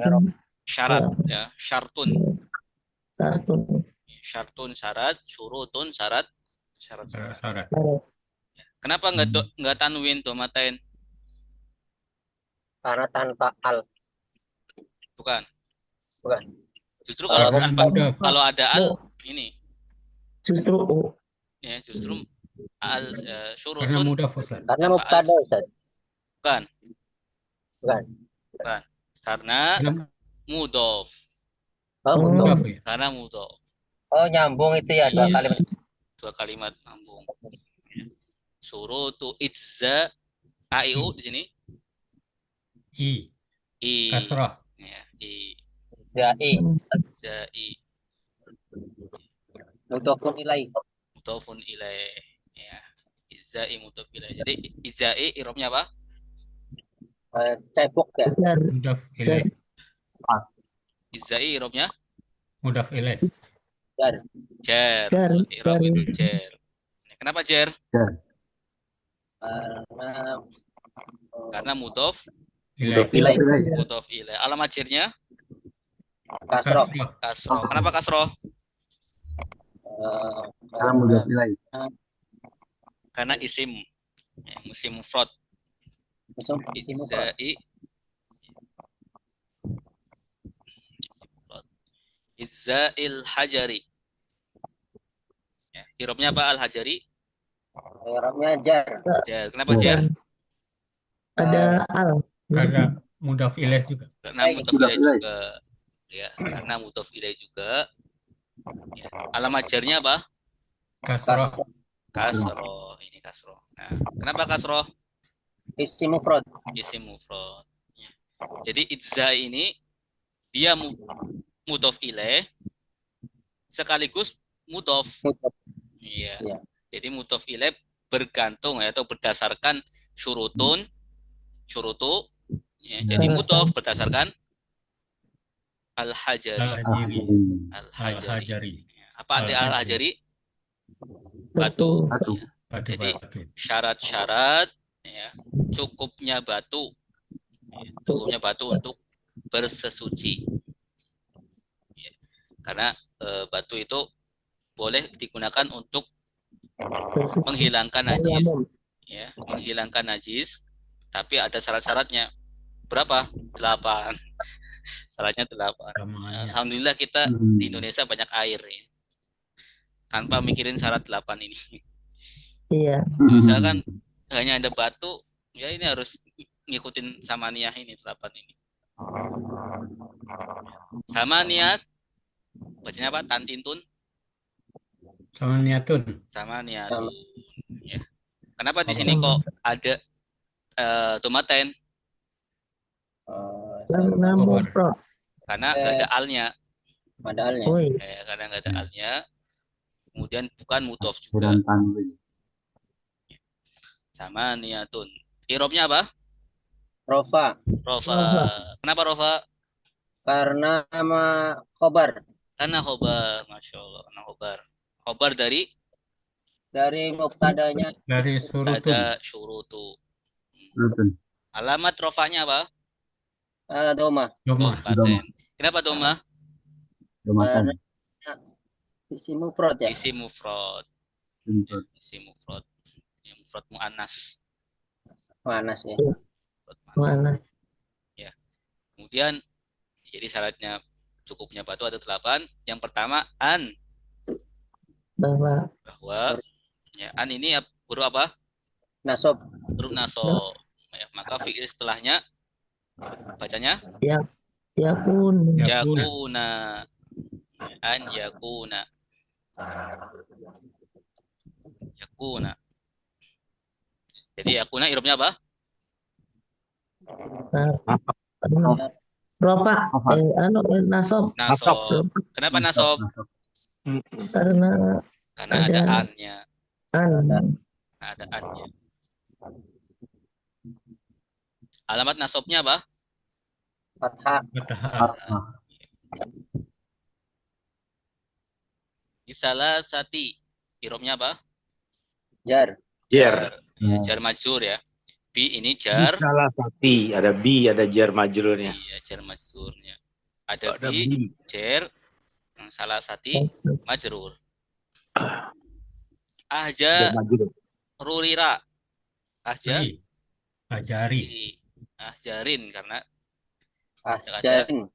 Syarat ya, syartun. sartun Syartun syarat, syurutun syarat, syarat. syarat Kenapa nggak tanwin domatain? Karena tanpa al. Bukan. Bukan. Justru kalau karena tanpa mudah kalau ada al ini justru ya justru al karena syurutun mudah Ustaz Karena tanpa al. mubtada Ustaz. Bukan. Bukan. Karena karena mudhof. Oh, mudah betul. ya Karena mudhof. Oh, nyambung itu ya dua Iya. kalimat. Dua kalimat sambung. Ya. Surutu itza aiu di sini i i kasrah ya, i Zai. Zai. Mudhofun ilaih. Mudhofun ilaih. Ya. Izai mudhof ilaih. Jadi izai irobnya apa? Cebok ya. Jar. Mudaf Jar. ilaih. Izai irobnya Mudaf ilaih. Jar. jar. Jar. Irob Jar. itu jar. Kenapa jar? Karena mudhof Ilaih. mudhof ilaih. Alamat jarnya Kasroh. Kasroh. kasroh. Kenapa kasroh? Karena isim. Ya, isim mufrad. Izai. Izzail hajari. Ya, irobnya apa al-hajari? Irobnya jar. Jar. Kenapa jar? Ada al. Karena mudaf ilaih juga. Karena mudhof ilaih juga. Ya, karena mudhof ilaih juga. Ya. Alamat jarnya apa? Kasroh. Kasroh. Ini kasroh. Nah, kenapa kasroh? Isim mufrad. Isim mufrad. Ya. Jadi izza ini dia mudhof ilaih sekaligus mudhof. Iya. Iya. Jadi mudhof ilaih bergantung atau berdasarkan syurutu. Ya. Jadi mudhof berdasarkan al-hajari. Al-hajari. Apa arti al-hajari? Batu. Ya. Batu. Jadi syarat-syarat ya, cukupnya batu. Ya, cukupnya batu untuk bersesuci. Ya. Karena batu itu boleh digunakan untuk menghilangkan najis. Ya, menghilangkan najis, tapi ada syarat-syaratnya. Berapa? 8. Syaratnya 8. Alhamdulillah kita di Indonesia banyak air ya. Tanpa mikirin syarat 8 ini. Iya. Misalkan hanya ada batu, ya ini harus ngikutin samaniyah ini 8 ini. Samaniyah bacanya apa? Tantintun? Samaniyatun. Ya. Kenapa di sini kok ada tomaten? Karena mufrad. Karena nggak ada alnya. Ada alnya. Karena nggak ada alnya. Kemudian bukan mudhof juga. Samaniyatun. Irobnya apa? Rofa. Kenapa rofa? Karena nama khobar. Karena khobar. Masya Allah. Karena khobar. Khobar dari Mubtadanya. Dari syurutu. Alamat rofanya apa? Doma. Kenapa doma? Isim mufrad ya. Isim mufrad. Isim mufrad. Mufrad muannas. Muannas ya. Muannas. Ya. Kemudian jadi syaratnya cukupnya batu ada 8. Yang pertama Bahwa ya, an ini huruf apa? Nasob. Huruf nasob. Ya, maka fi'il setelahnya bacanya yakuna. An yakuna. Jadi yakuna irobnya apa? Rofa. Nasob. Kenapa nasob? Karena ada an-nya. Ada an-nya. Alamat nasobnya apa? Fathah. Isalah sati. Irobnya apa? Jar. Jar majrur ya. Bi ini jar. Salah sati, ada bi, ada jar majrurnya. Iya, jar majrurnya. Ada bi, jar, salah sati, majrur. Rurira. Ahjarin karena Ahjarin.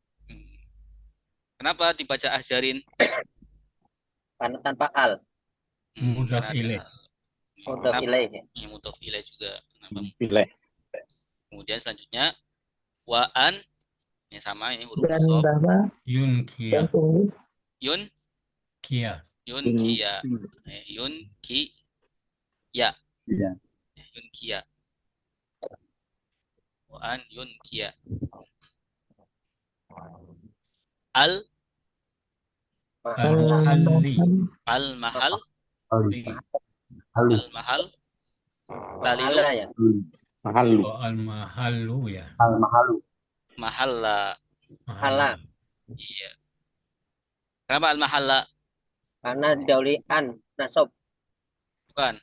Kenapa dibaca ahjarin? Karena tanpa al. Mudhof ilaih. Mudhof ilaih. Ya, mudhof ilaih juga. Ilaih. Kemudian selanjutnya waan, ini sama ini huruf dan nasab. bahwa Yunkia. Yunkia. Yunkia. Waan yunkia. Al Al-mahalli. al-mahal Li. al-mahal talilu Mahala ya. Mahalu. Oh, al-mahallu ya. mahalla. Mahala. Iya. Kenapa al-mahalla? Karena didahului an. Nasab. Bukan.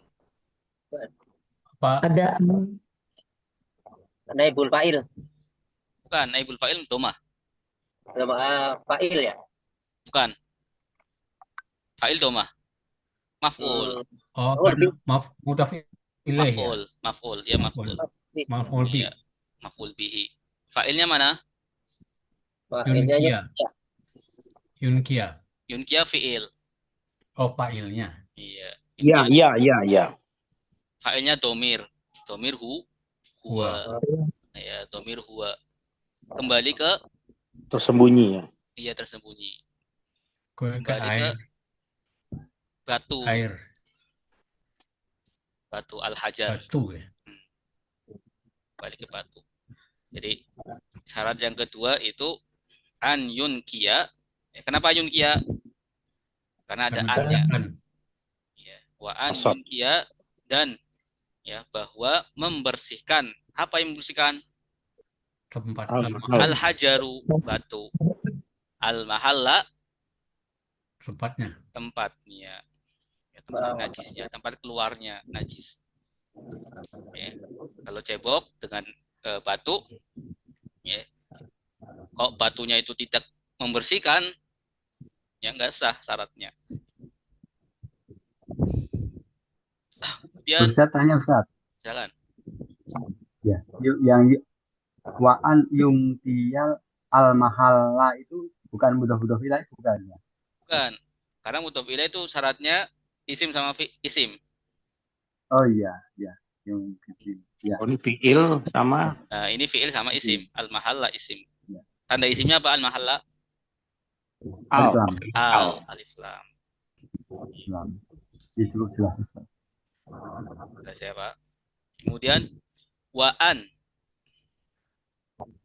Apa? Ada Naibul fa'il. Bukan. Naibul fa'il domah. Fa'il ya. Bukan. Fa'il domah. Maf'ul. Oh, Oh, karena mudhaf ilaih ya. Maf'ul. Ya maf'ul. Maf'ul bi. Iya. Maf'ul bihi. Fa'ilnya mana? Fa'ilnya Yunkia. ya. Yunkia. Yunkia fi'il. Oh, fa'ilnya. Iya. Iya. Fa'ilnya domir. Domir huwa. Huwa. Ya, domir huwa. Kembali ke Tersembunyi ya. iya tersembunyi. Ke Kembali ke air. batu. Air. Batu al-hajar. Batu ya. Kembali ke batu. Jadi syarat yang kedua itu an yunkia. Kenapa yunkia? Karena ada Karena an-nya. an. Ya. Wa an Asal. yunkia dan ya bahwa membersihkan. Apa yang membersihkan? Tempat Al-mahal. Al-hajaru batu. Al-mahalla tempatnya. tempatnya. Ya, tempat najisnya, tempat keluarnya najis. Ya. Kalau cebok dengan batu, ya, kok batunya itu tidak membersihkan, ya nggak sah syaratnya. Kemudian Ustaz tanya Ustaz. jalan. Ya, yang wa'an yungtiyal al-mahalla itu bukan mudhof ilaih bukan ya? Bukan. Karena mudhof ilaih itu syaratnya isim sama isim. Oh iya. Yungtiyal. Ya. Oh, ini fi'il sama Nah, ini fi'il sama isim. Al-mahalla isim. Ya. Tanda isimnya apa al-mahalla? al. Islam. Alif lam. Islam. Itu jelas Ustaz. Ada siapa? Kemudian wa'an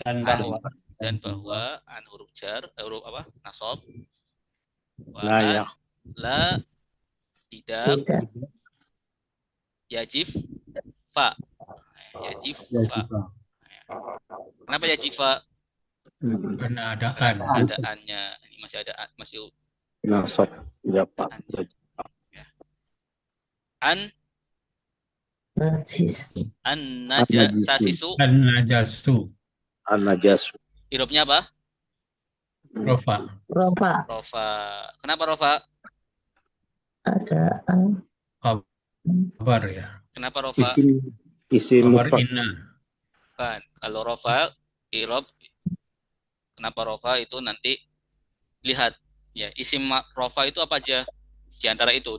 Dan bahwa an huruf jar, huruf apa? Nasab. Layak. La tidak tidak yajif fa. Yajif Ya, fa. juga. Kenapa yajif fa? karena ada an. Adaannya ini masih Nasab. Ya, Pak. an najis najasisu. Dan najasu. An-najasu. Irobnya apa? Rofa. rofa Rofa. Kenapa rofa? ada Kabar ya. Kenapa rofa? Isim Kabar mufrad. inna. Kan kalau rofa irob, kenapa rofa itu nanti lihat ya isim rofa itu apa aja di antara itu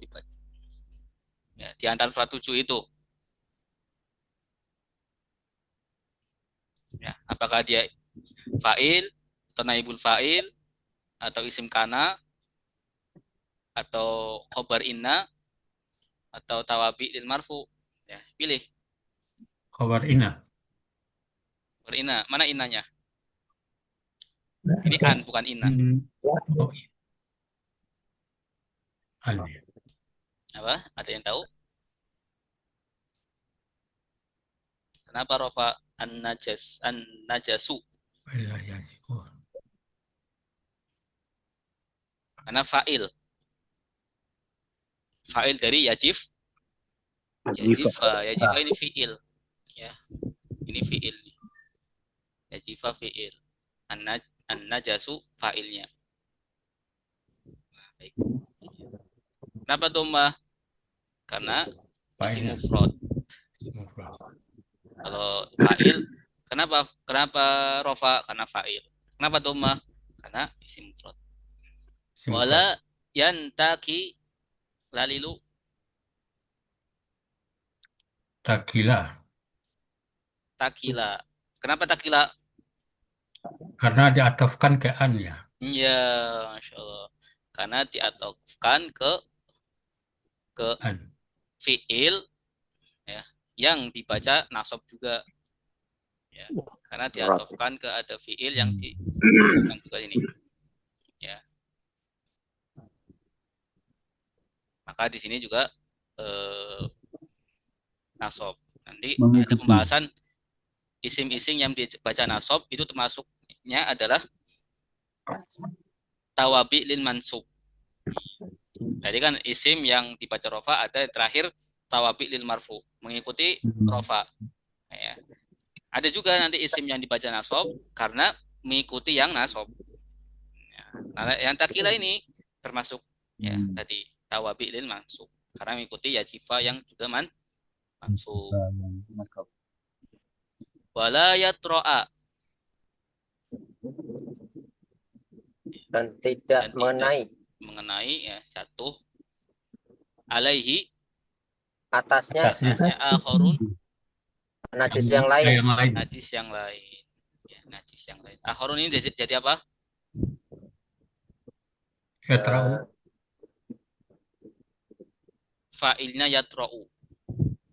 ya, di antara 7 itu ya, apakah dia fa'il atau naibul fa'il atau isim kana atau khobar inna atau tawabi lil marfu ya, pilih Kabar inna. khobar inna. Mana innanya? Ini an bukan inna. Oh, an. Apa? Ada yang tahu? Kenapa rofa an-najasu? Bila yajibu. Karena fa'il. Fa'il dari yajif. Yajifa ini fi'il. Ya. Ini fi'il. Yajifa fi'il. An-najasu fa'ilnya. Nah, baik. Kenapa domah? Karena isim mufrad. Kalau fa'il, kenapa rofa? Karena fa'il. Kenapa domah? Karena isim mufrad. Wala yantaki lalilu. Takila. Takila. Kenapa takila? Karena diatofkan ke an ya. Iya, Masya Allah. Karena diatofkan ke An. fi'il ya, yang dibaca nasab juga. Ya, karena diatofkan ke ada fi'il yang diatofkan juga ini. maka di sini juga nasab. Nanti ada Mengikuti. pembahasan isim-isim yang dibaca nasab itu termasuknya adalah tawabi lil mansub. Jadi kan isim yang dibaca rofa ada yang terakhir tawabi lil marfu, mengikuti rofa. Ya. Ada juga nanti isim yang dibaca nasab karena mengikuti yang nasab. Ya. Nah, yang takila ini termasuk ya tadi tawabi lil mansub karena mengikuti ya jifa yang juga mansub. Wala yatro'a Dan tidak Dan mengenai ya jatuh alaihi atasnya atasnya akharun najis yang lain. Yang lain. najis yang lain. Ya, najis yang lain. Akharun ini jadi apa? Yatra'u. Fa'ilnya yatra'u.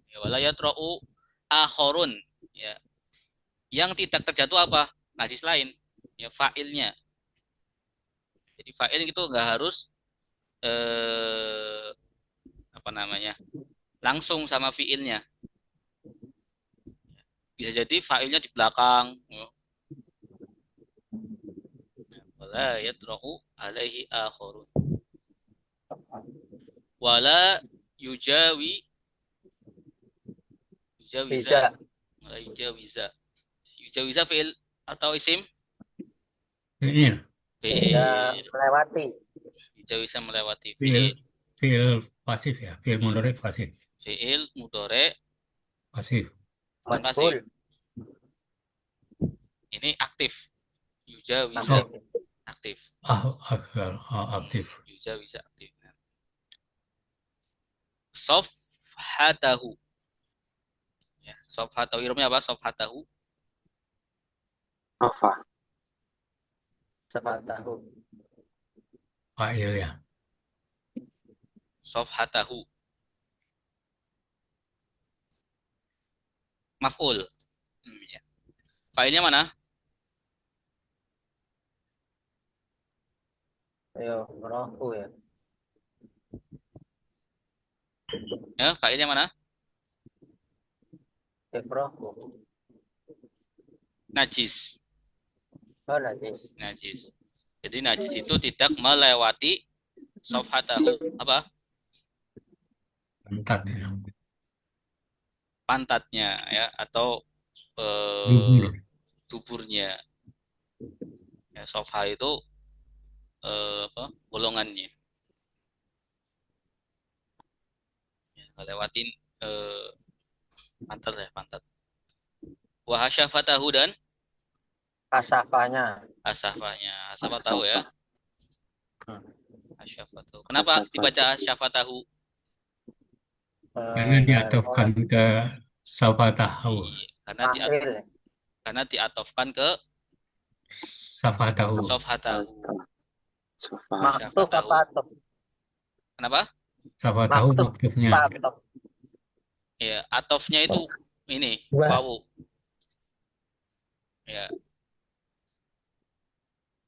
Ya, wala yatra'u akharun. Ya. Yang tidak terjatuh apa? Najis lain. Ya, fa'ilnya. Jadi fa'il itu nggak harus apa namanya? Langsung sama fi'ilnya. Bisa jadi fa'ilnya di belakang. Wala yatra'u alaihi akharun. Wala yujawiza. Wala yujawiza fi'il atau isim? Fi'il. Fi'il. Melewati. Yujawiza melewati. Fi'il pasif ya. Fi'il mudhari pasif. Fi'il mudhari Pasif. Majhul. ini aktif. Yujawiza aktif. Aktif. Yujawiza aktif. Sofhatahu. Ya, sofhatahu irumnya apa? Sofhatahu. Rofa. Sepatahu. Fa'il ya. Sofhatahu. Maf'ul. Ya. Fa'ilnya mana? Ayo, merohu ya. Ya, fa'ilnya mana? Ifrohu. Najis. Oh, najis. Najis. Jadi najis itu tidak melewati sofhatahu apa? Pantat ya. Pantatnya ya atau Dubur. duburnya. Ya, sofha itu apa? Bolongannya. Ya, ngelewatin pantat ya, pantat. Wa hasyafatahu dan Asafanya. asafahnya. Asafatahu ya. Hmm. Asyafatahu. Kenapa dibaca asyafatahu? Karena diatofkan ke safatahu. Karena diatofkan ke Safatahu. sofhatahu. Maktuf apa atof? Kenapa? Safatahu maktufnya. Atof. Ya, atofnya itu ini Wah. wawu. Ya.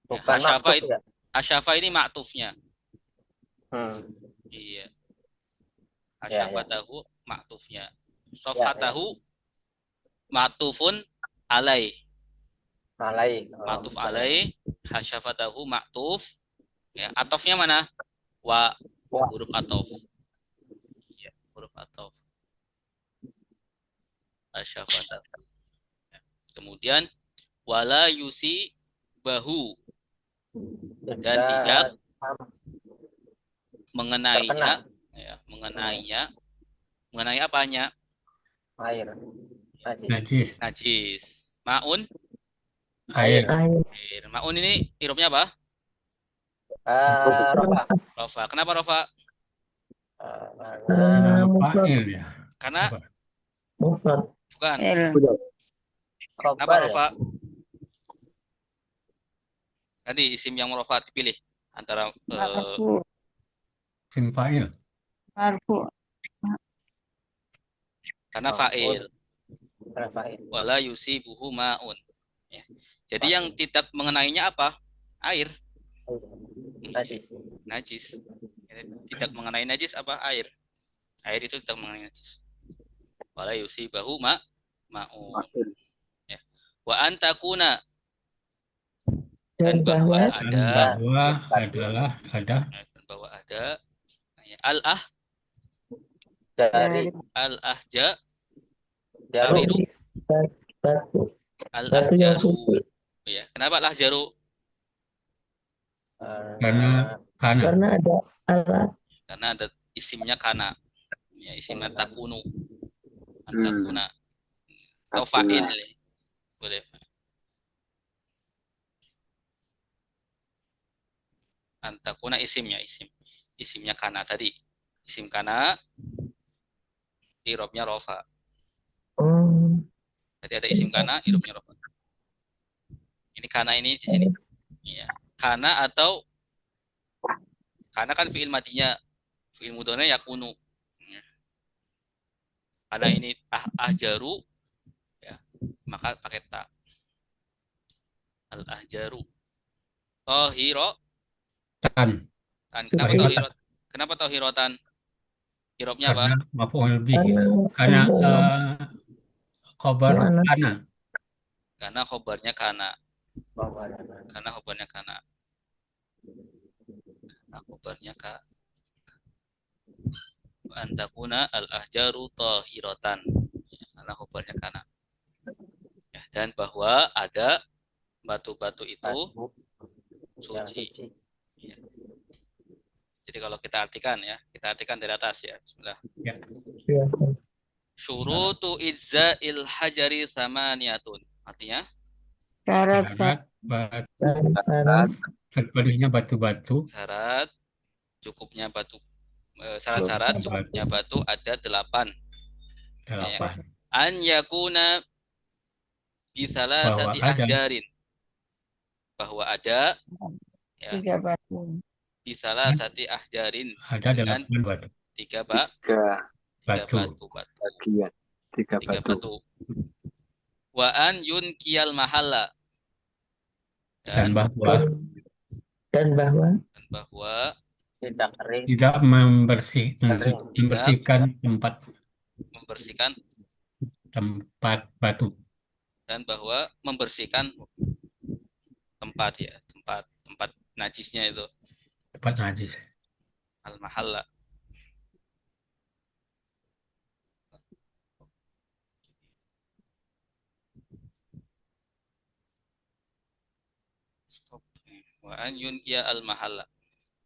Bukan Asyafa maktuf itu, ya. asyafa ini maktufnya. Ya, Iya. ya. Asyafatahu maktufnya. Sofhatahu maktufun alai. Alai. Maktuf alai. Hasyafatahu maktuf. Ya, atofnya mana? Wa. Wa. Huruf atof. Ya, huruf atof. Asyafatahu. Ya. Kemudian wala yusi bahu dan tidak mengenainya, ya, mengenai apanya? Air. Najis. Najis. Maun. Air. Air. Maun ini irupnya apa? Rofa. Rofa. Kenapa rofa? Fa'il ya. Karena Apa? Mufrad. bukan. Kenapa Khobar ya. rofa? Tadi isim yang rofa dipilih antara Marfu. Isim fa'il. Marfu. karena fa'il. Fa'il. Wala yusibuhu ma'un. Ya. Jadi yang tidak mengenainya apa? Air. Najis. Najis. Ya, Tidak mengenai najis apa? Air. Air itu tidak mengenai najis. Wala yusibahu ma'un. Ma'un. Ya. Wa antakuna, Dan dan bahwa bahwa Dan ada, bahwa adalah ada dan bahwa ada al-ah Dari Dari al-ahja Jarum. tamiru batu al-ahjaru. yang suci. Ya, kenapa al-ahjaru? karena Karena ada alat Karena ada isimnya kana. Ya, isimnya takunu. Antakuna. Atau fa'il. Boleh. Antakuna isimnya, isimnya kana tadi. Isim kana irobnya rofa. Jadi ada isim kana irobnya rofa. Ini kana ini di sini. Iya. Kana atau kana kan fi'il madinya, fi'il mudhari yakunu. Ya. Karena ini ahjaru ya, maka pakai ta. Al ahjaru. Tohiro tan tan. Kenapa Suci. tohiro? Kenapa tohirotan? Irobnya apa? karena maf'ul bihi karena karena khobar Mana? kana Karena khobarnya kana. Bahwa Karena khobarnya kana. Karena khobarnya ka. Antakuna al ahjaru tohirotan. Ya, karena khobarnya kana. Ya, dan bahwa ada batu-batu itu batu yang suci. suci. Ya. Jadi kalau kita artikan ya, kita artikan dari atas ya. Bismillah. Ya. Syurutu izza'il hajari samaniyatun. Artinya syarat syarat batu Saran terpenuhinya batu-batu syarat cukupnya batu, syarat-syarat cukupnya batu ada 8. 8 An yakuna bisalah Bahwa sati ada. ahjarin. Bahwa ada ya, 3 batu. bisalah sati ahjarin ada dengan 8 batu 3 batu batu. bagian. Tiga 3 batu. batu. Wa an yunkiyal mahalla. dan Dan bahwa bahwa Tidak kering. tidak membersihkan membersihkan tempat batu dan bahwa membersihkan tempat ya, tempat najisnya itu tempat najis al mahalla. Stop. Wa an yunkiya al mahalla.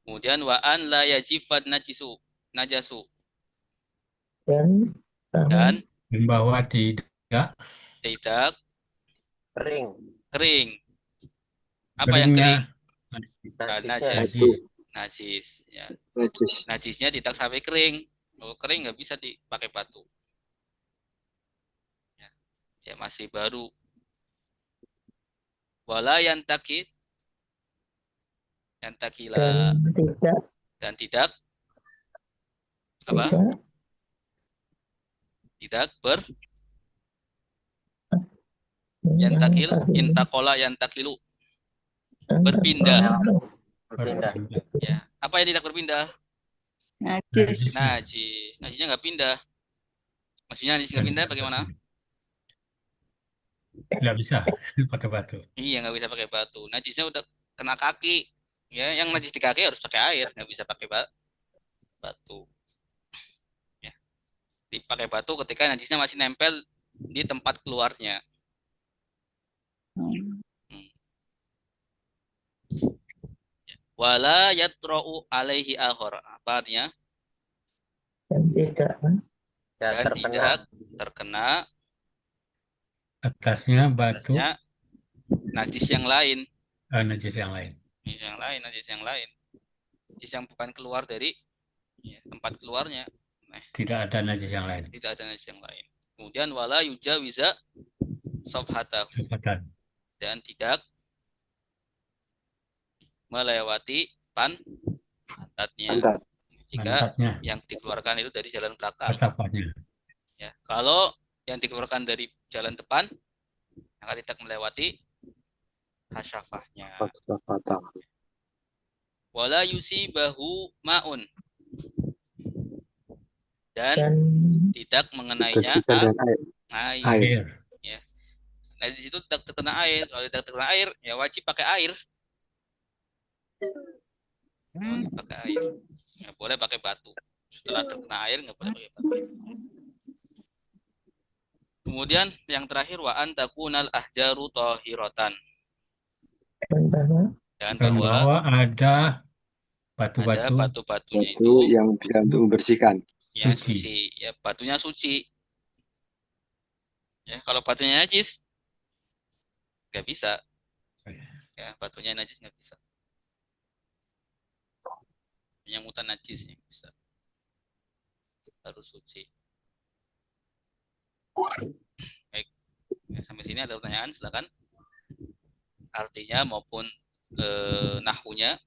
Kemudian wa an la yajifad najasu dan dan bahwa tidak tidak Kering. kering. Apa yang kering? Najisnya. Najis ya. Najis. Najisnya tidak sampai kering. Kalau kering nggak bisa dipakai batu. Ya, ya masih baru. Wala yantakila dan tidak apa? Tidak yantakil, intakola yantakilu, berpindah. Berpindah. Ya, apa yang tidak berpindah? Najis. Najisnya nggak pindah. Maksudnya najis nggak pindah bagaimana? nggak bisa pakai batu Iya, nggak bisa pakai batu. Najisnya udah kena kaki. Ya, yang najis di kaki harus pakai air, nggak bisa pakai batu. Ya, dipakai batu ketika najisnya masih nempel di tempat keluarnya. Wala yatra'u alaihi ahor. Apa artinya? Dan tidak terkena atasnya batu najis yang lain. Najis yang lain. Najis yang bukan keluar dari ya, tempat keluarnya. Tidak ada najis yang lain. Kemudian wala yujawiza sofhatahu. Dan tidak melewati pantatnya. Jika yang dikeluarkan itu dari jalan belakang. Ya, kalau yang dikeluarkan dari jalan depan, maka tidak melewati hasyafahnya. Wala yusibahu ma'un. dan dan tidak mengenainya Bersihkan dengan air. air. Air. Ya. Nah, di situ tidak terkena air. Kalau tidak terkena air, ya wajib pakai air. Wajib pakai air. Nggak boleh pakai batu. Setelah terkena air, nggak boleh pakai batu. Kemudian yang terakhir wa antakunal ahjaru tahiratan. dan bahwa Dan Dan bahwa bahwa ada ada batu-batu batu-batunya Batu itu yang bisa untuk membersihkan. ya suci. suci. Ya batunya suci. Ya kalau batunya najis nggak bisa. Ya batunya najis nggak bisa. Penyemutan najis yang bisa. Harus suci. Baik. Ya, sampai sini ada pertanyaan, silakan. Artinya maupun nahwunya.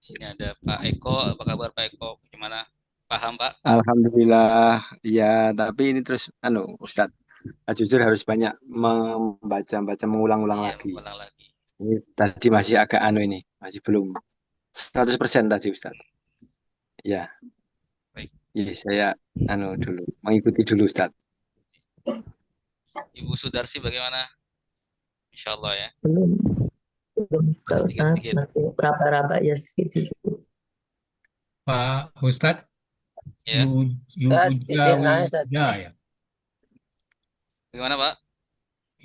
Di sini ada Pak Eko. Apa kabar Pak Eko? Gimana? Paham Pak? Alhamdulillah, ya. Tapi ini terus, Ustadz, jujur harus banyak membaca, mengulang-ulang Iya, lagi. mengulang lagi. Ini tadi masih agak ini, masih belum 100% tadi Ustadz. Ya, Baik. iya saya dulu mengikuti dulu Ustadz. Ibu Sudarsi bagaimana? Insya Allah ya. belum Pak Ustadz, Sedikit-sedikit. masih raba-raba ya sedikit. Pak Ustadz, Ya. Ustadz, izin nanya, Ustadz. Yujawidah ya. Bagaimana Pak?